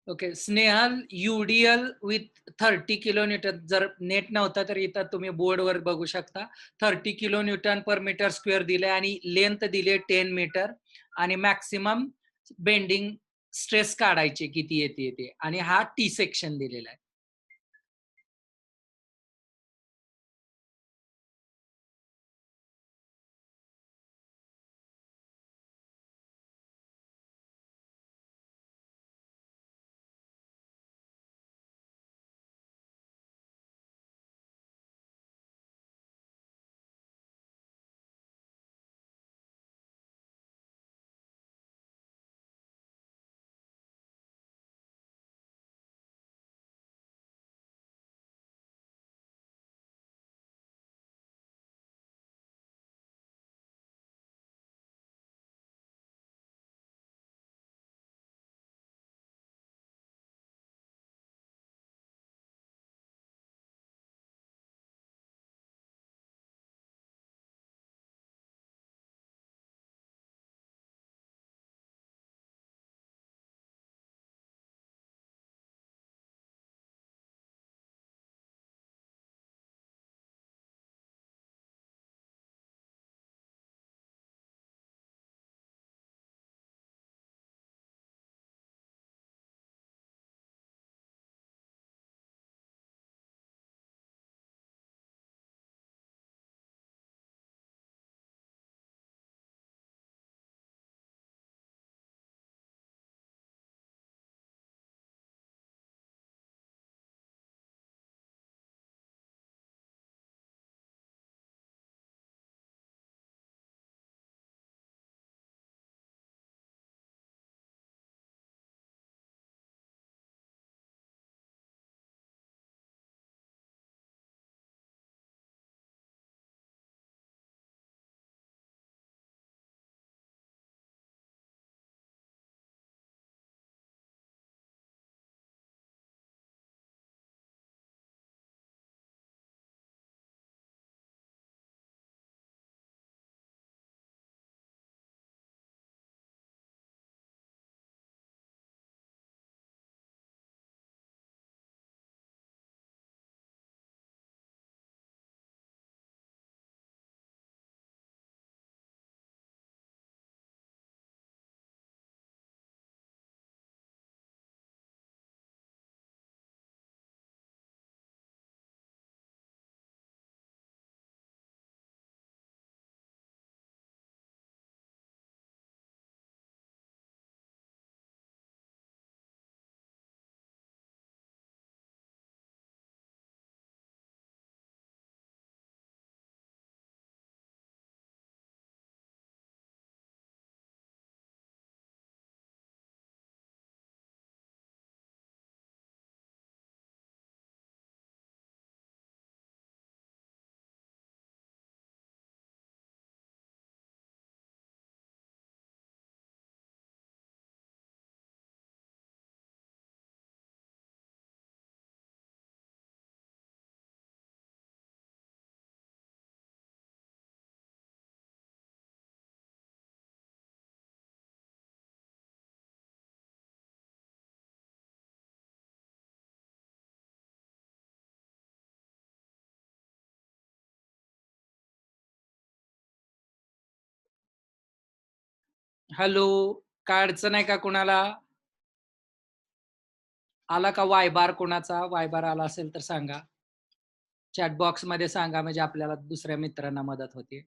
Okay, Snehal UDL with 30 kilonewton. जर नेट नव्हता तर इथं तुम्ही बोर्डवर बघू शकता. 30 kilonewton पर मीटर स्क्वेअर दिले आणि लेंथ दिले 10 मीटर आणि मॅक्सिमम बेंडिंग स्ट्रेस काढायचे किती येते आणि हा T सेक्शन दिलेला आहे. हॅलो, काय अडचण आहे का कुणाला? आला का वाय बार कोणाचा? वाय बार आला असेल तर सांगा. चॅट बॉक्स मध्ये सांगा, म्हणजे आपल्याला दुसऱ्या मित्रांना मदत होते.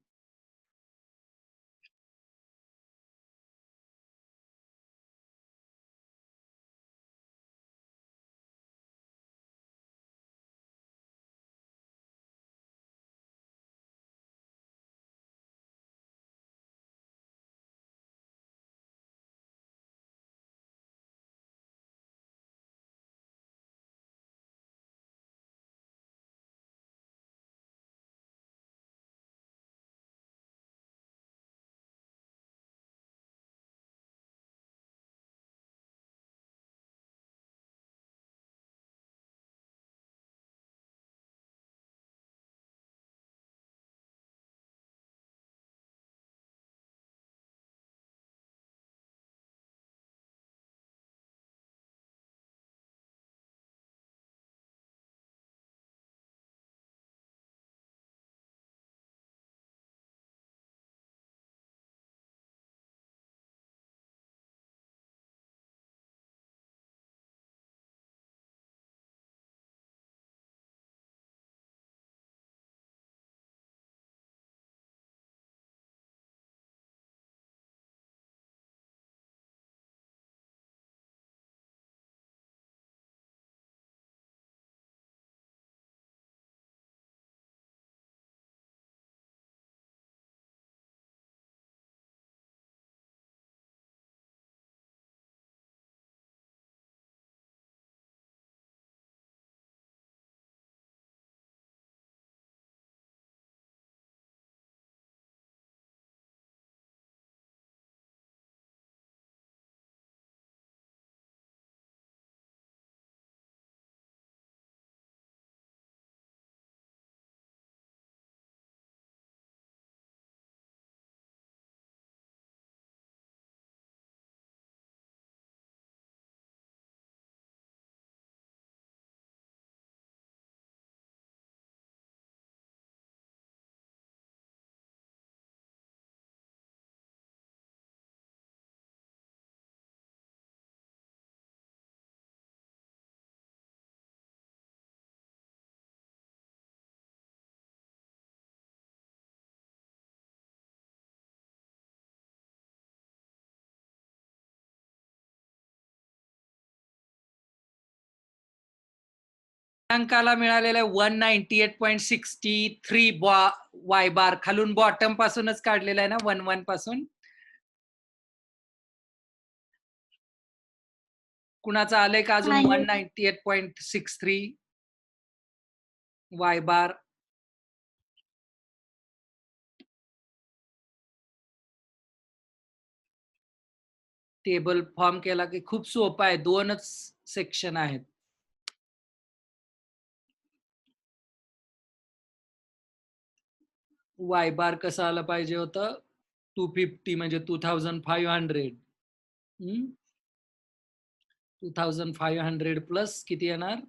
प्रियांकाला मिळालेला 198.63 वाय बार, खालून बॉटम पासूनच काढलेला आहे ना, 1 पासून. कुणाचा आलंय का अजून नाही. 198.63 वाय बार? टेबल फॉर्म केला की खूप सोपं आहे, 2च सेक्शन आहेत. वाय बार कसं आलं पाहिजे होतं? 250 म्हणजे 2500. 2500 प्लस किती येणार?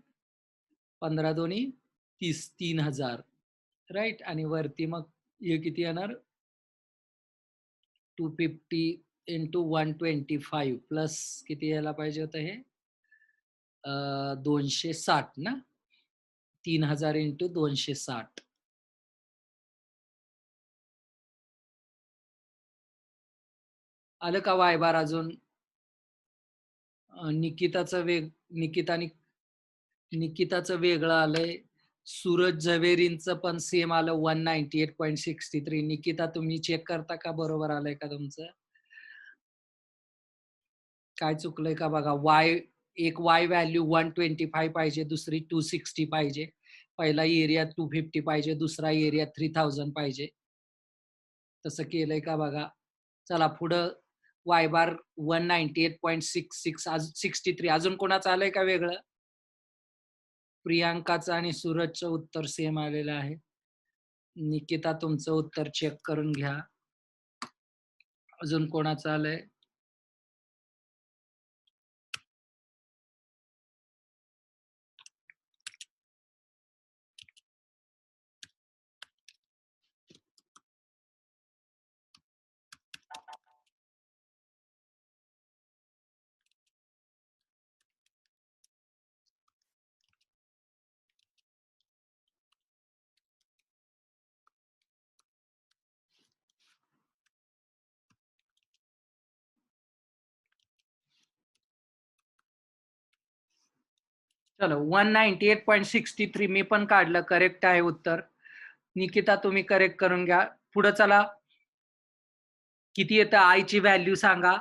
15 दोन्ही 30, 3000, राईट. आणि वरती मग हे किती येणार? 250 इंटू 125 प्लस किती यायला पाहिजे होतं हे? 260 ना. 3000 इंटू 260. आलं का वाय बार अजून? निकिताचं वेगळं आलंय. सूरज झवेरींचं पण सेम आलं 198.63. निकिता, तुम्ही चेक करता का बरोबर आलंय का तुमचं? काय चुकलंय का बघा. एक वाय व्हॅल्यू 125 पाहिजे, दुसरी 260 पाहिजे. पहिला एरिया 250 पाहिजे, दुसरा एरिया 3000 पाहिजे. तसं केलंय का बघा. चला पुढं. वाय बार 198.63. अजून कोणाचं आलंय का वेगळं? प्रियांकाचं आणि सूरजचं उत्तर सेम आलेलं आहे. निकिता, तुमचं उत्तर चेक करून घ्या. अजून कोणाचं आलंय? चलो 198.63 मी पण काढलं, करेक्ट आहे उत्तर. निकिता तुम्ही करेक्ट करून घ्या. पुढे चला. किती येतं आय ची व्हॅल्यू सांगा.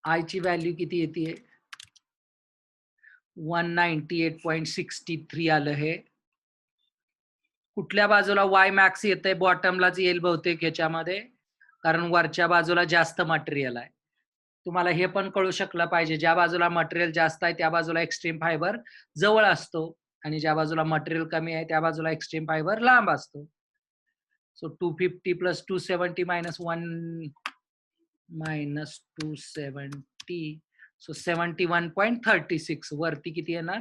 आय ची व्हॅल्यू किती येते? 198.63 आलं हे. कुठल्या बाजूला वाय मॅक्स येतंय? बॉटमलाच येईल बहुतेक याच्यामध्ये, कारण वरच्या बाजूला जास्त मटेरियल आहे. तुम्हाला हे पण कळू शकलं पाहिजे, ज्या बाजूला मटेरियल जास्त आहे त्या बाजूला एक्स्ट्रीम फायबर जवळ असतो आणि ज्या बाजूला मटेरियल कमी आहे त्या बाजूला एक्स्ट्रीम फायबर लांब असतो. सो 250 प्लस 270 मायनस 1 मायनस 270, सो 71.36. वरती किती येणार?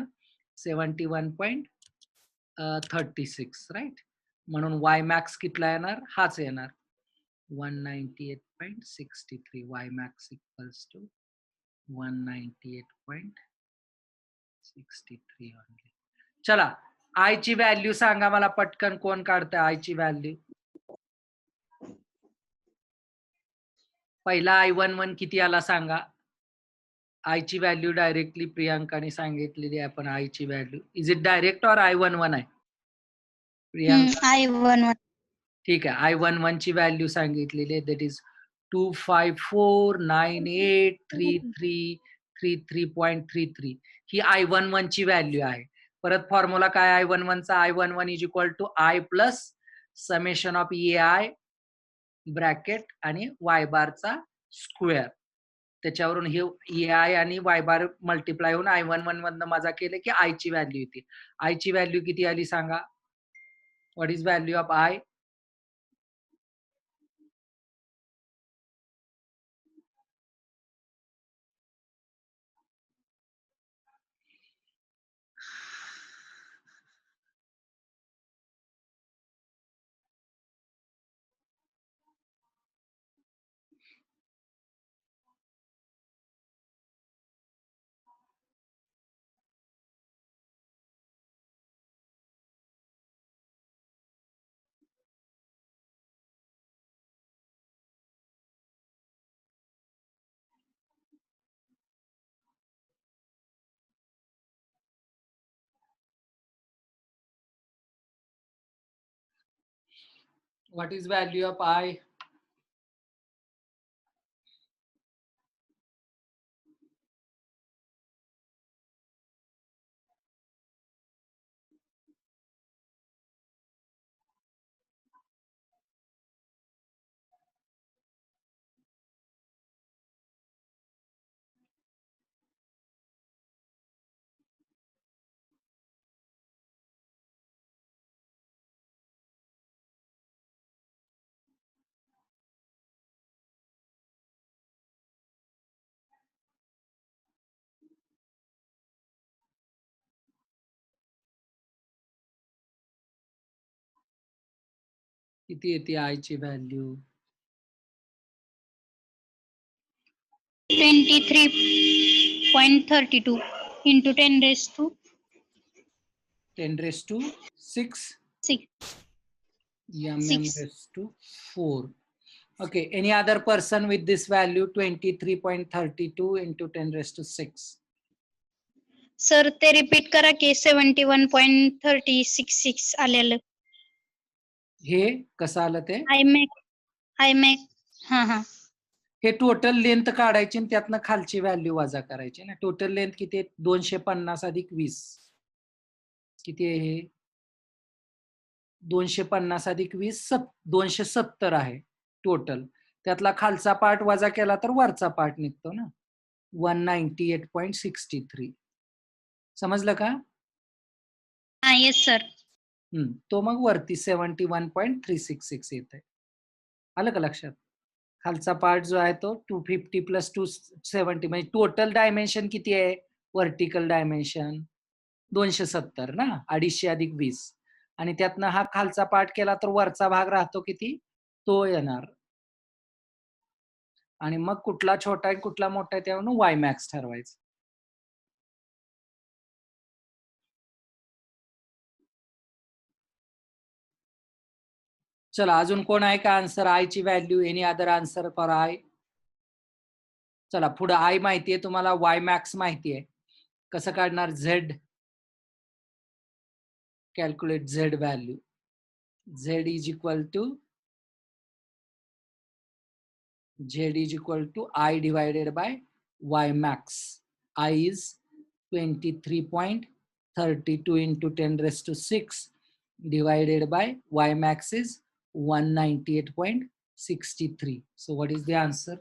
71.36, राईट. म्हणून वाय मॅक्स कितला येणार? हाच येणार, 198.63. Y max equals to 198.63 only. चला, आय ची व्हॅल्यू सांगा मला पटकन. कोण काढतं आय ची व्हॅल्यू? पहिला I11 किती आला सांगा. आय ची व्हॅल्यू डायरेक्टली प्रियांकाने सांगितलेली आहे. आपण आय ची व्हॅल्यू, इज इट डायरेक्ट और I11 आहे प्रियांका? I11. ठीक आहे, I11 ची व्हॅल्यू सांगितलेली आहे, दॅट इज 254983333.33. ही I11 ची व्हॅल्यू आहे. परत फॉर्म्युला काय I11 चा? I11 is equal to I plus summation of EI bracket आणि वाय बारचा स्क्वेअर. त्याच्यावरून हे EI आणि वाय बार मल्टिप्लाय होऊन I11 मधनं माझा केले की आय ची व्हॅल्यू येते. आय ची व्हॅल्यू किती आली सांगा? What is value of I? What is value of I? किती येते आय ची value? 23.32 into 10 raised to 10 raised to 6 6. mm 6. raised to 4. Okay, any other person with this value? 23.32 into 10 raised to 6. Sir ते repeat करा की 71.366 आलेलं. हे कसं आलं ते? आयमॅक हा. हे टोटल लेंथ काढायची आणि त्यातनं खालची व्हॅल्यू वजा करायची ना. टोटल लेंथ किती आहे? 250 अधिक 20. किती आहे हे? 250 अधिक 20 270 आहे टोटल. त्यातला खालचा पार्ट वजा केला तर वरचा पार्ट निघतो ना, 198.63. समजलं का? Yes sir. तो मग वरती 71.366 येत आहे. आलं का लक्षात? खालचा पार्ट जो आहे तो 250 प्लस 270, म्हणजे टोटल डायमेन्शन किती आहे? व्हर्टिकल डायमेन्शन 270 ना, 250 अधिक 20, आणि त्यातनं हा खालचा पार्ट केला तर वरचा भाग राहतो किती? तो येणार. आणि मग कुठला छोटा आहे कुठला मोठा आहे त्यावरून वाय मॅक्स ठरवायचं. चला, अजून कोण आहे का आन्सर? आय ची value, any other answer for I? चला पुढे आय माहितीये तुम्हाला, वाय मॅक्स माहितीये. कसं काढणार? Z. Calculate Z value. Z is equal to I divided by Y max. I is 23.32 into 10 raised to 6 divided by Y max is 198.63. So what is the answer?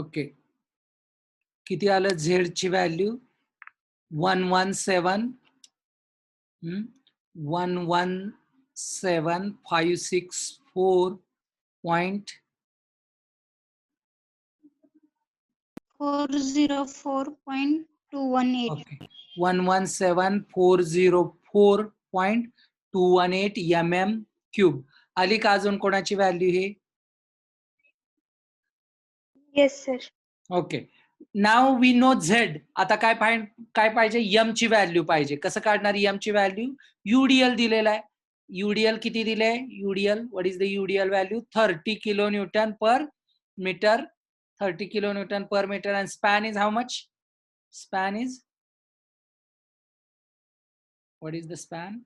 Okay. किती आलं Z ची value? 117,564. 404.218. Okay. 117,404.218 mm cube. आली का अजून कोणाची value हे? Yes, sir. Okay. Now we know Z. आता काय पाहिजे? यम ची व्हॅल्यू पाहिजे. कसं काढणार यम ची व्हॅल्यू? युडीएल दिलेला आहे. युडीएल किती दिले? UDL, what is the UDL value? 30 kilo newton per metre. 30 kilo newton per metre. And span is how much? Span is, what is the span?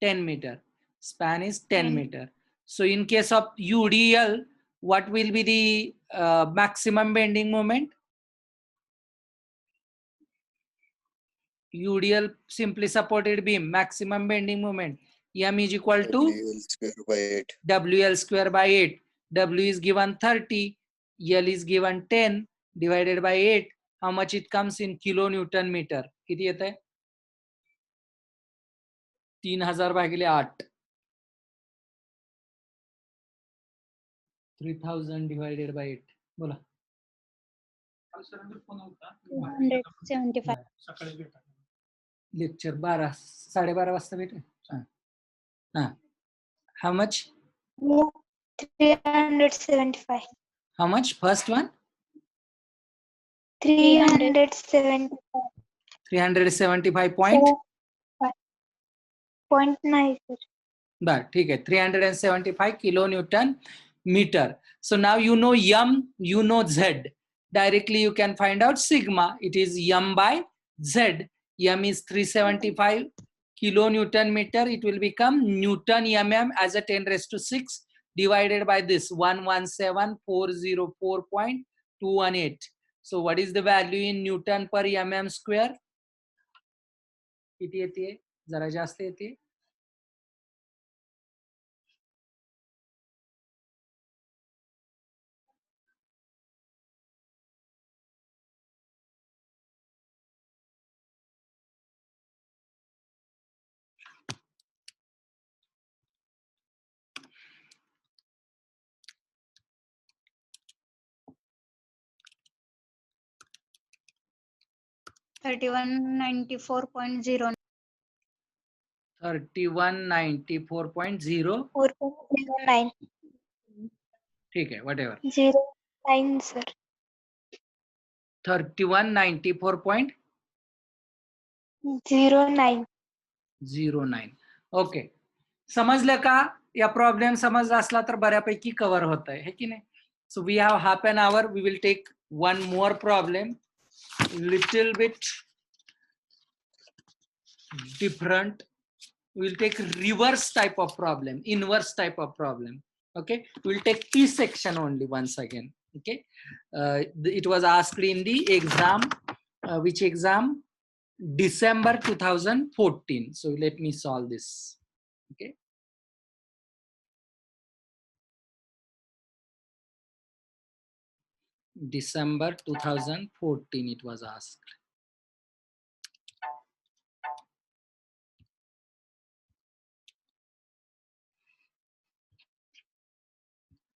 10 meter. Span is 10 meter. So in case of UDL, what will be the maximum bending moment? UDL, simply supported beam, maximum bending moment. M is equal to WL square by 8. WL square by 8. W is given 30. L is given 10 divided by 8. How much it comes in kilonewton meter? किती येत आहे? 3000 भागिले 8. 3000 divided by 8. बोला. 275. Lecture 12:30 वाजता भेटेल. How much? 375. How much? First one? 375. 375 point. 0.9, sir. But ठीक है, 375 kilonewton meter. So now you know m, you know z. Directly you can find out sigma. It is m by z. M is 375 kilonewton meter. It will become Newton mm as a 10 raised to 6 divided by this 117,404.218. So what is the value in Newton per mm square? किती येते? जरा जास्त येते. $3194.09. 3194.0. 4.09. ठीक है, whatever. 09, sir. 3194.09. 09. Okay, समजलं का? या प्रॉब्लेम समजला असला तर बऱ्यापैकी कव्हर होत आहे की नाही? So we have half an hour. We will take one more problem, little bit different. We'll take reverse type of problem, inverse type of problem. Okay, we'll take T section only once again. Okay, it was asked in the exam. Which exam? December 2014. So let me solve this. Okay. December 2014 it was asked.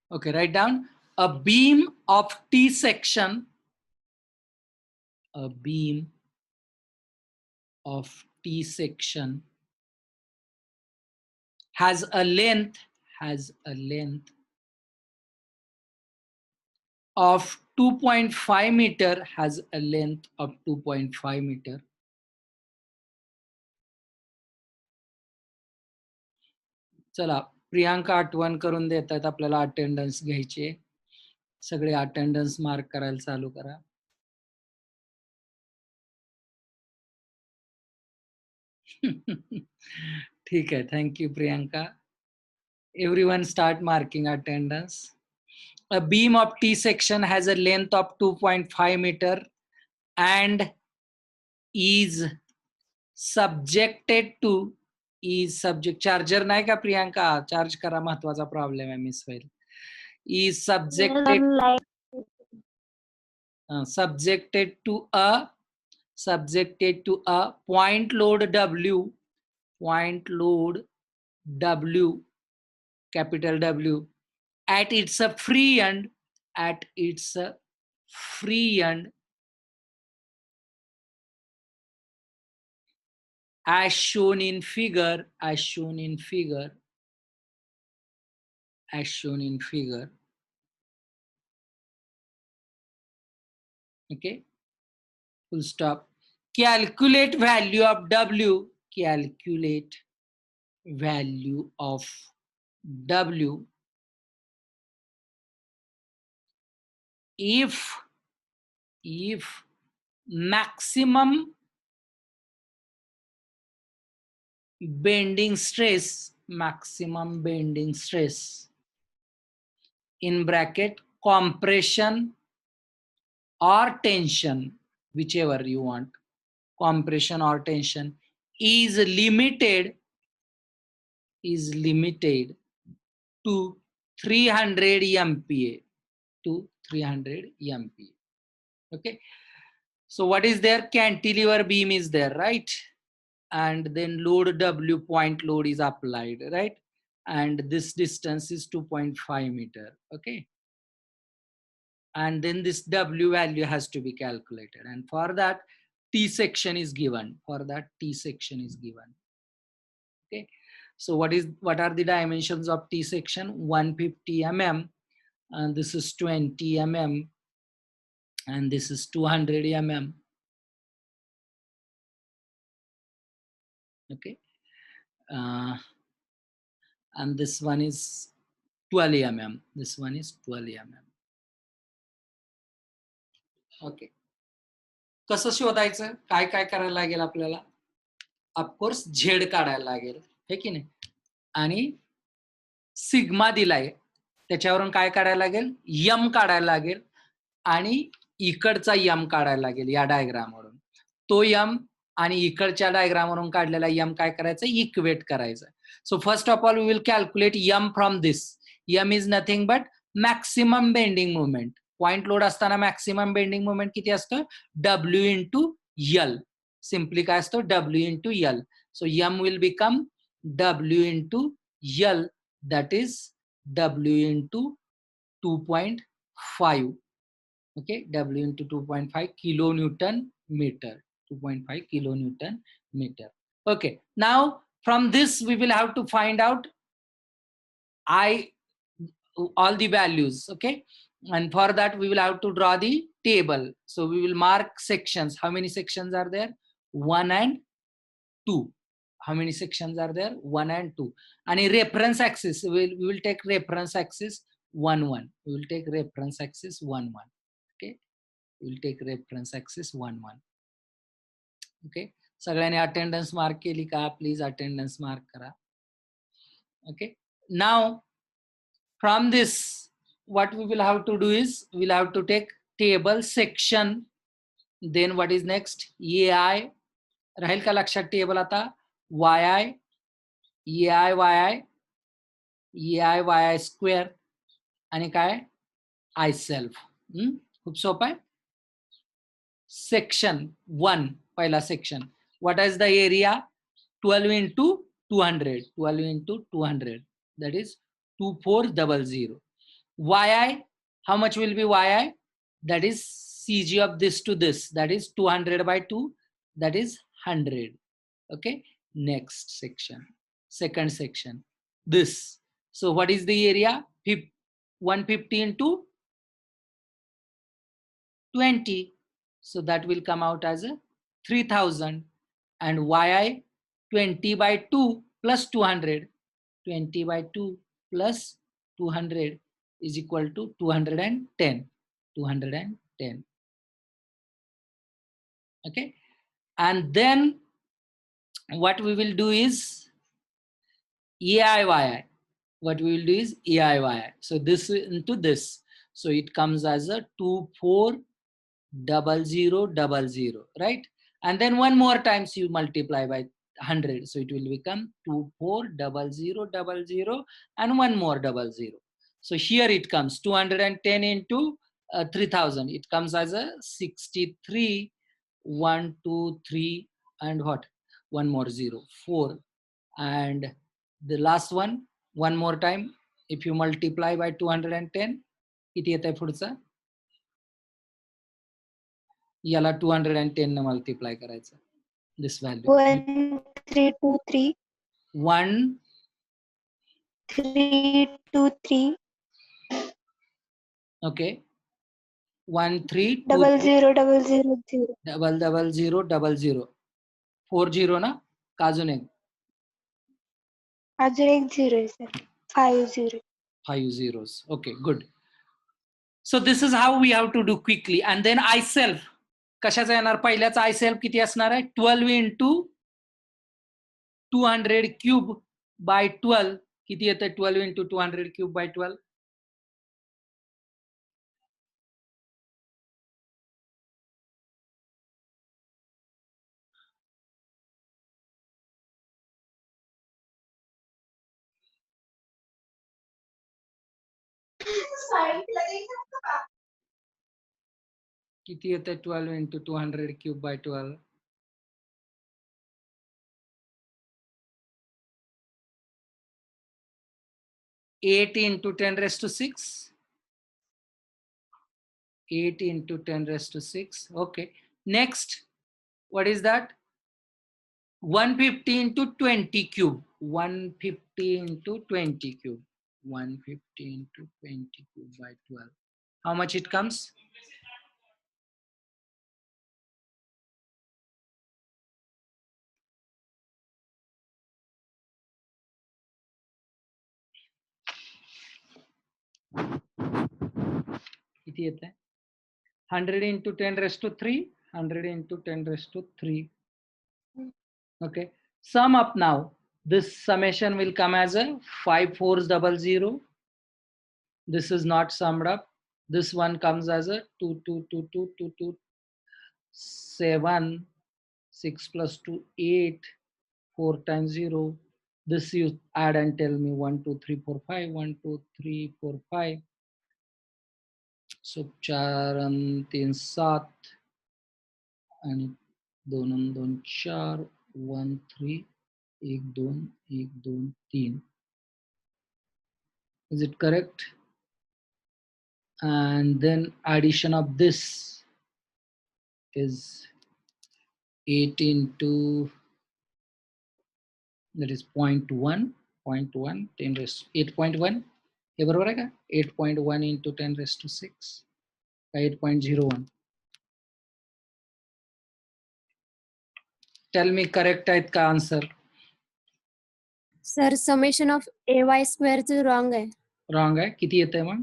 Okay, write down a beam of T section, a beam of T section has a length of 2.5 meter, has a length of 2.5 meter. चला, प्रियांका आठवण करून देतात आपल्याला attendance घ्यायची. सगळे attendance mark करायला चालू करा. ठीक आहे, thank you Priyanka. Everyone start marking attendance. A beam of T section has a length of 2.5 meter and is subjected to charger नाही का प्रियांका? चार्ज करा, महत्वाचा प्रॉब्लेम आहे, मिस होईल. Is subjected to a point load W, capital W, at its free end, as shown in figure. Okay, full stop. Calculate value of W. If maximum bending stress in bracket compression or tension, whichever you want, compression or tension, is limited to 300 MPa. Okay, so what is there? Cantilever beam is there, right? And then load W, point load is applied, right? And this distance is 2.5 meter. Okay, and then this W value has to be calculated, and for that T section is given. Okay, so what are the dimensions of T section? 150 mm, and this is 20 mm, and this is 200 mm. Okay, and this one is 12 mm. Okay, कसं शोधायचं? काय करायला लागेल आपल्याला? Of course Z काढायला लागेल, हे की नाही? आणि सिग्मा दिलाय, त्याच्यावरून काय काढायला लागेल? यम काढायला लागेल, आणि इकडचा यम काढायला लागेल या डायग्रामवरून. तो यम आणि इकडच्या डायग्रामवरून काढलेला यम काय करायचं? इक्वेट करायचं. So first of all we will calculate M from this. M is nothing but maximum bending moment. Point load असताना मॅक्सिमम बेंडिंग मोमेंट किती असतं? W into L. सिम्पली काय असतो? W into L. So M will become W into L, that is W into 2.5. Okay, W into 2.5 kilonewton meter. 2.5 kilonewton meter. Okay, now from this we will have to find out all the values. Okay, And for that, we will have to draw the table. So we will mark sections. How many sections are there? 1 and 2. How many sections are there? 1 and 2. And a reference axis, we will take reference axis 1, 1. We will take reference axis 1, 1. Okay. We will take reference axis 1, 1. Okay. सगळ्यांनी attendance mark केली का? Please attendance mark करा. Okay. Now, from this, what we will have to do is, we'll have to take table section. Then what is next? AI. राहील का लक्षात table आता? YI, EI, YI square आणि काय? I self. खूप सोपं आहे. Section 1, पहिला section. What is the area? 12 into 200. 12 into 200. That is 2400. YI, how much will be YI? That is CG of this to this. That is 200 by 2. That is 100. Okay. Next section. Second section. This. So what is the area? 150 into 20. So that will come out as a 3000. And YI 20 by 2 plus 200. 20 by 2 plus 200 is equal to 210. 210. Okay. And then what we will do is EIYI. What we will do is EIYI. So this into this. So it comes as a 240000, right? And then one more times you multiply by 100. So it will become 240000 and one more 00. So here it comes 210 into 3000. It comes as a 63, 1, 2, 3, and what? One more 0, 4. And the last one more time. If you multiply by 210, किती येत आहे पुढचा? याला 210 ने multiply करायचं. This value. 1323. 1, 323. okay. 1, 3, 2, 0000. 0000. 40 ना? का अजून एक? अजून एक 0 आहे sir. 50. 5 zeros. Okay, good. So this is how we have to do quickly. And then I self. कशाचा येणार? पहिल्याचा I self किती असणार आहे? 12 into 200 cube by 12. किती येतं? 12 into 200 cube by 12. किती येतं? 12 into 200 cube by 12. 8 into 10 raised to 6. 8 into 10 raised to 6. Okay. Next, what is that? 150 into 20 cube. 150 into 20 cube. 150 into 20 cube by 12. How much it comes? किती येत आहे? 100 into 10 raised to 3. 100 into 10 raised to 3. Okay. Sum up now. This summation will come as a 5400. This is not summed up. This one comes as a 7. 6 plus 2, 8. 4 times 0. This you add and tell me 1, 2, 3, 4, 5. 1, 2, 3, 4, 5. So 4 and 3, 7. And 2 and 2, 4. 1, 3. 1, 2, 1, 2, 3. Is it correct? And then addition of this is 8 into, that is 0.1, 10 raised 8.1, हे बरोबर आहे का? 8.1 into 10 raised to 6 का 8.01? Tell me correct आहेत का answer? Sir summation of AY स्क्वेअरचं wrong आहे. Wrong आहे. किती येतंय मग?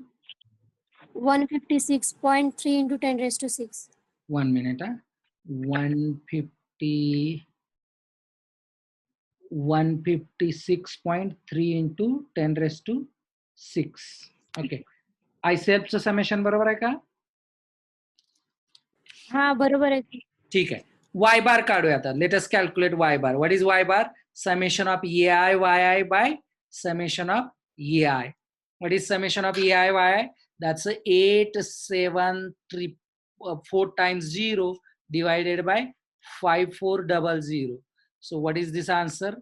156.3 into 10 raised to 6. 1 minute. 156.3 into 10 raised to 6. Okay. I सेल्फचं समेशन बरोबर आहे का? हा बरोबर आहे. ठीक आहे. y बार काढूया आता. Let us calculate y bar. What is y bar? Summation of ai yi by summation of ei. What is summation of ai yi? That's 8,734 times 0 divided by 5400. So what is this answer?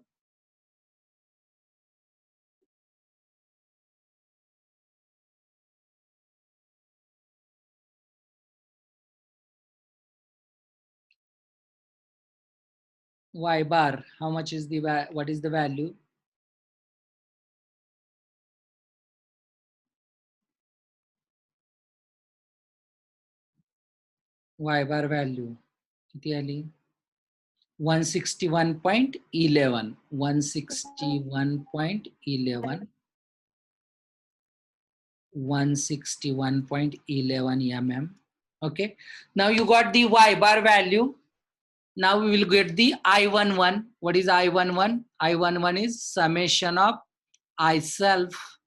Y bar, how much is the what is the value? Y bar value किती आली? 161.11. 161.11. 161.11 mm. Okay. Now you got the Y bar value. Now we will get the I11. What is I11? I11 is summation of I self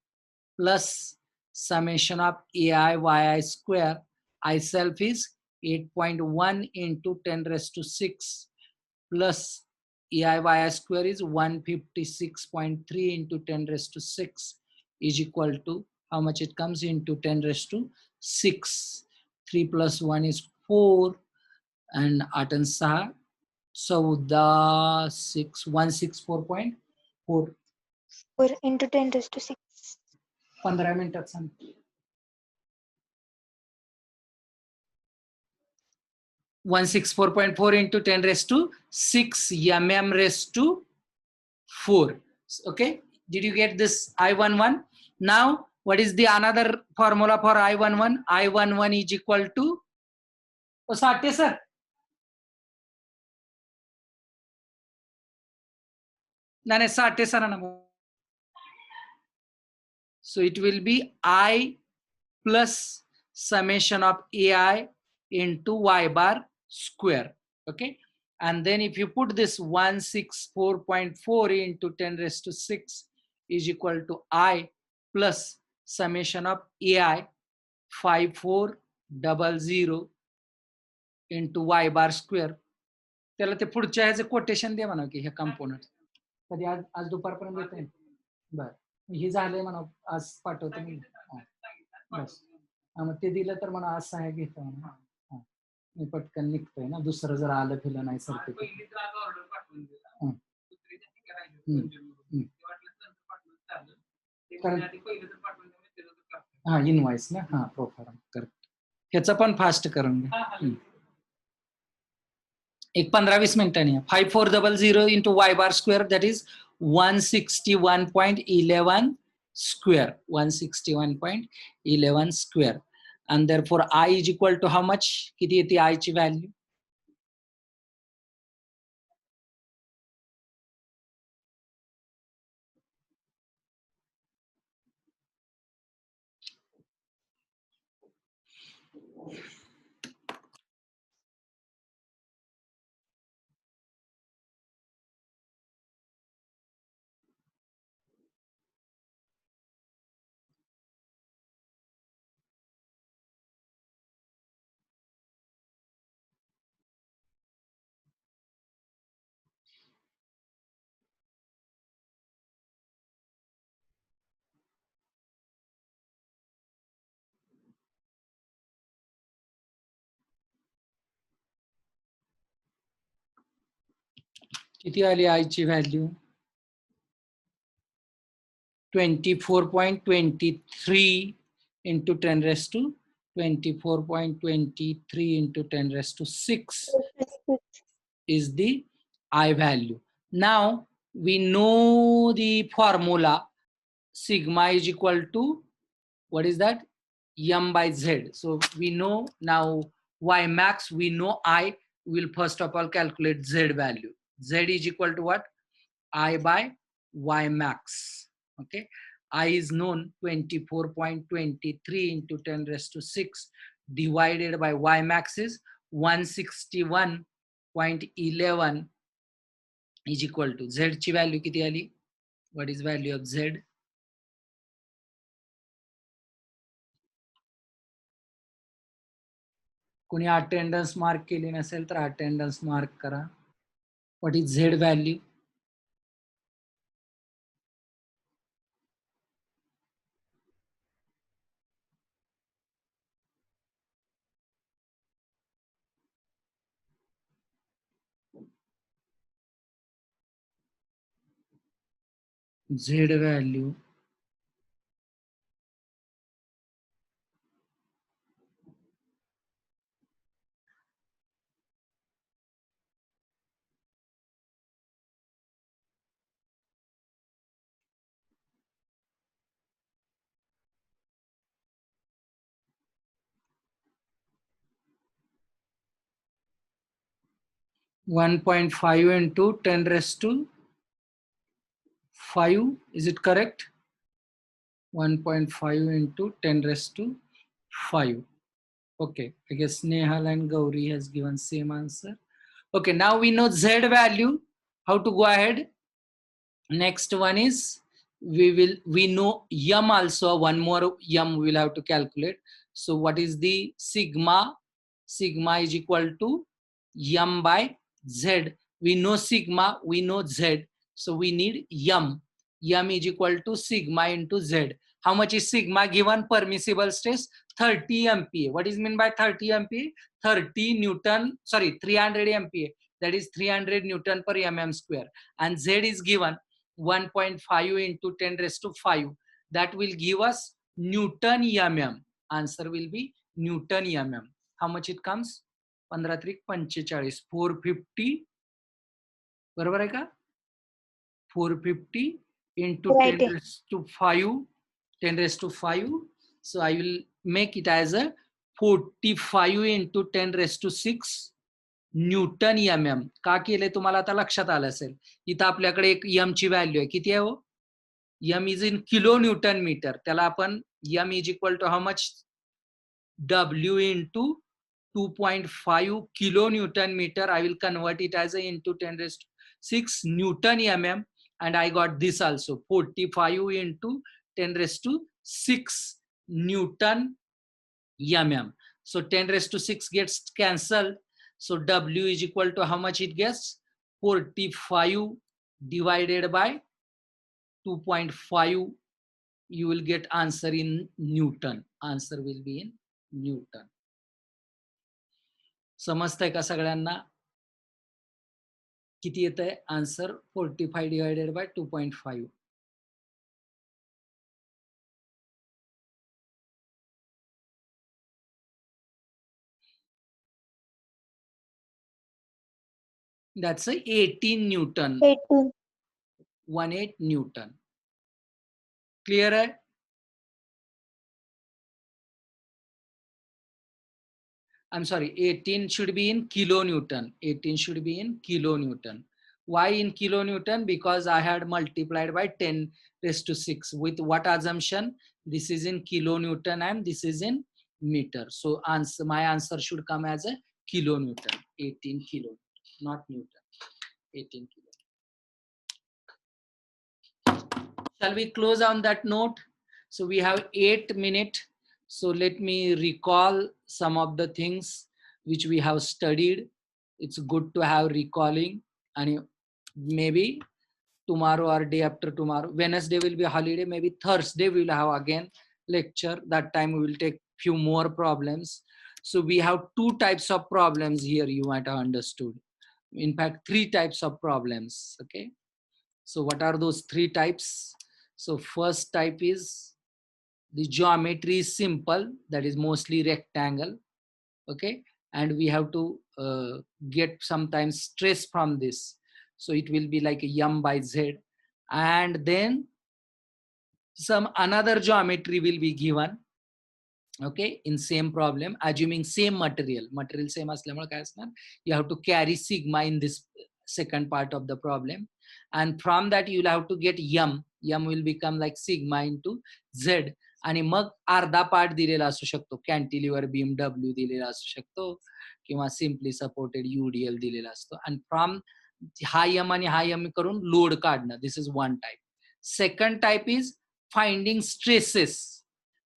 plus summation of ai yi square. I self is 8.1 into 10 raised to 6 plus ai yi square is 156.3 into 10 raised to 6 is equal to how much it comes into 10 raised to 6. 3 plus 1 is 4 and 8 and 6 14 6 164.4. 4 into 10 raised to 6. 15 मिनिटात सांग. 164.4 into 10 raised to 6 mm raised to 4. Okay, did you get this I11? Now what is the another formula for I11? I11 is equal to Satya sir. No, Satya sir. So it will be I plus summation of ai into y bar square. Okay, and then if you put this 164.4 into 10 raised to 6 is equal to I plus summation of ai 5400 into y bar square. त्याला ते पुढच्या ह्याचे quotation दे म्हणा की हे component कधी आज दुपारपर्यंत येते. बर हे झालंय म्हणा आज पाठवतो मी. बस मग ते दिलं तर म्हणा आज सहाय्य घेतो म्हणा. मी पटकन निघतोय ना, दुसरं जर आलं फिलं नाही सर्टिफिकेट. हा इनवॉइस ना, हा प्रोफार्म करेक्ट. ह्याचं पण फास्ट करून घ्या. एक 15-20 मिनिटांनी. 5400 into y bar square, that is 161.11 square. 161.11 square. And therefore I is equal to how much? किती येते I ची व्हॅल्यू? किती आली I ची value? 24.23 into 10 raised to 24.23 into 10 raised to 6 is the I value. Now we know the formula sigma is equal to what is that? M by Z. So we know now Y max, we know I. Will first of all calculate Z value. Z is equal to what? I by Y max. Okay. I is known 24.23 into 10 raised to 6 divided by Y max is 161.11 is equal to Z ची value किती आली? What is value of Z? कोणी attendance mark केली नसेल तर attendance mark करा. What is Z value? Z value 1.5 into 10 raised to 5. Is it correct? 1.5 into 10 raised to 5. Okay, I guess Nehal and Gauri has given same answer. Okay, now we know Z value. How to go ahead? Next one is we know M also. One more M we will have to calculate. So what is the sigma? Sigma is equal to M by Z. We know sigma, we know Z. So we need M. M is equal to sigma into Z. How much is sigma given? Permissible stress 30 MPa. What is mean by 30 MPa? 30 Newton, sorry, 300 MPa. That is 300 Newton per mm square. And Z is given 1.5 into 10 raised to 5. That will give us Newton mm. Answer will be Newton mm. How much it comes? 15 3 45 450 बरोबर आहे का? 450 into Right. 10 raised to 5. 10 raised to 5. So I will make it as a 45 into 10 raised to 6 Newton mm. का केले तुम्हाला आता लक्षात आलं असेल. इथं आपल्याकडे एक m ची व्हॅल्यू आहे. किती आहे हो? m is in kilo newton metre. त्याला आपण m is equal to how much? W into 2.5 kilo Newton meter. I will convert it as a into 10 raised to 6 Newton mm, and I got this also 45 into 10 raised to 6 Newton mm. So 10 raised to 6 gets cancelled. So W is equal to how much it gets? 45 divided by 2.5. You will get answer in Newton. Answer will be in Newton. समजतंय का सगळ्यांना? किती येतंय answer? 45 divided by 2.5. That's a 18 Newton. 18. 18 Newton. Clear है? I'm sorry, 18 should be in kilonewton. 18 should be in kilonewton. Why in kilonewton? Because I had multiplied by 10 raised to 6. With what assumption? This is in kilonewton and this is in meter. So answer, my answer should come as a kilonewton. 18 kilo, not Newton. 18 kilo. Shall we close on that note? So we have 8 minutes. So let me recall some of the things which we have studied. It's good to have recalling, and maybe tomorrow or day after tomorrow, Wednesday will be a holiday, maybe Thursday we will have again lecture. That time we will take few more problems. So we have 2 types of problems here, you might have understood. In fact, 3 types of problems. Okay. So what are those 3 types? So first type is the geometry is simple, that is mostly rectangle. Okay. And we have to get sometimes stress from this. So it will be like a m by z. And then some another geometry will be given. okay, in same problem, assuming same material same असल्यामुळे काय असणार, you have to carry sigma in this second part of the problem, and from that you will have to get m will become like sigma into z, आणि मग अर्धा part दिलेला असू शकतो, cantilever beam W दिलेला असू शकतो, किंवा simply supported UDL दिलेला असतो, आणि फ्रॉम हा m आणि हा m करून लोड काढणं. This is one type. Second type is finding stresses,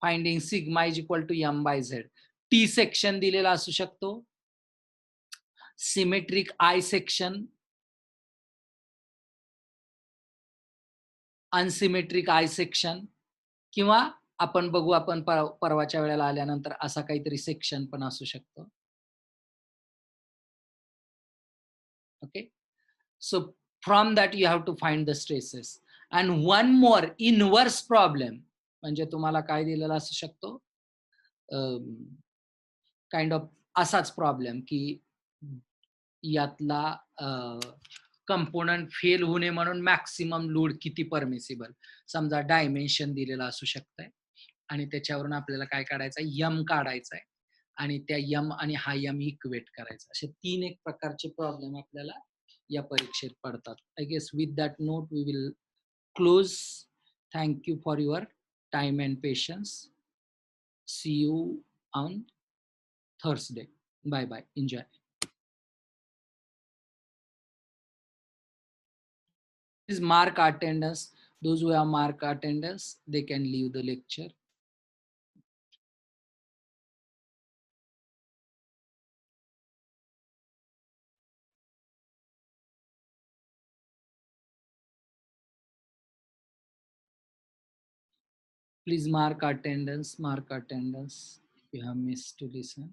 finding sigma is equal to m by z. T section दिलेला असू शकतो, symmetric I section, unsymmetric I section, किंवा आपण बघू, आपण परवाच्या वेळेला आल्यानंतर असा काहीतरी सेक्शन पण असू शकतो. Okay, so from that you have to find the stresses. And one more inverse problem, म्हणजे तुम्हाला काय दिलेला असू शकतो, काइंड ऑफ असाच प्रॉब्लेम की यातला कंपोनंट फेल होणे म्हणून मॅक्सिमम लोड किती परमिसिबल, समजा डायमेन्शन दिलेला असू शकतंय, आणि त्याच्यावरून आपल्याला काय काढायचं आहे, यम काढायचा आहे, आणि त्या यम आणि हा यम इक्वेट करायचा. असे 3 एक प्रकारचे प्रॉब्लेम आपल्याला या परीक्षेत पडतात. I guess with that note we will close. Thank you for your time and patience. See you on Thursday. Bye bye. Enjoy. Please mark attendance. Those who have mark attendance, they can leave the lecture. Please mark attendance. Mark attendance if you have missed to listen.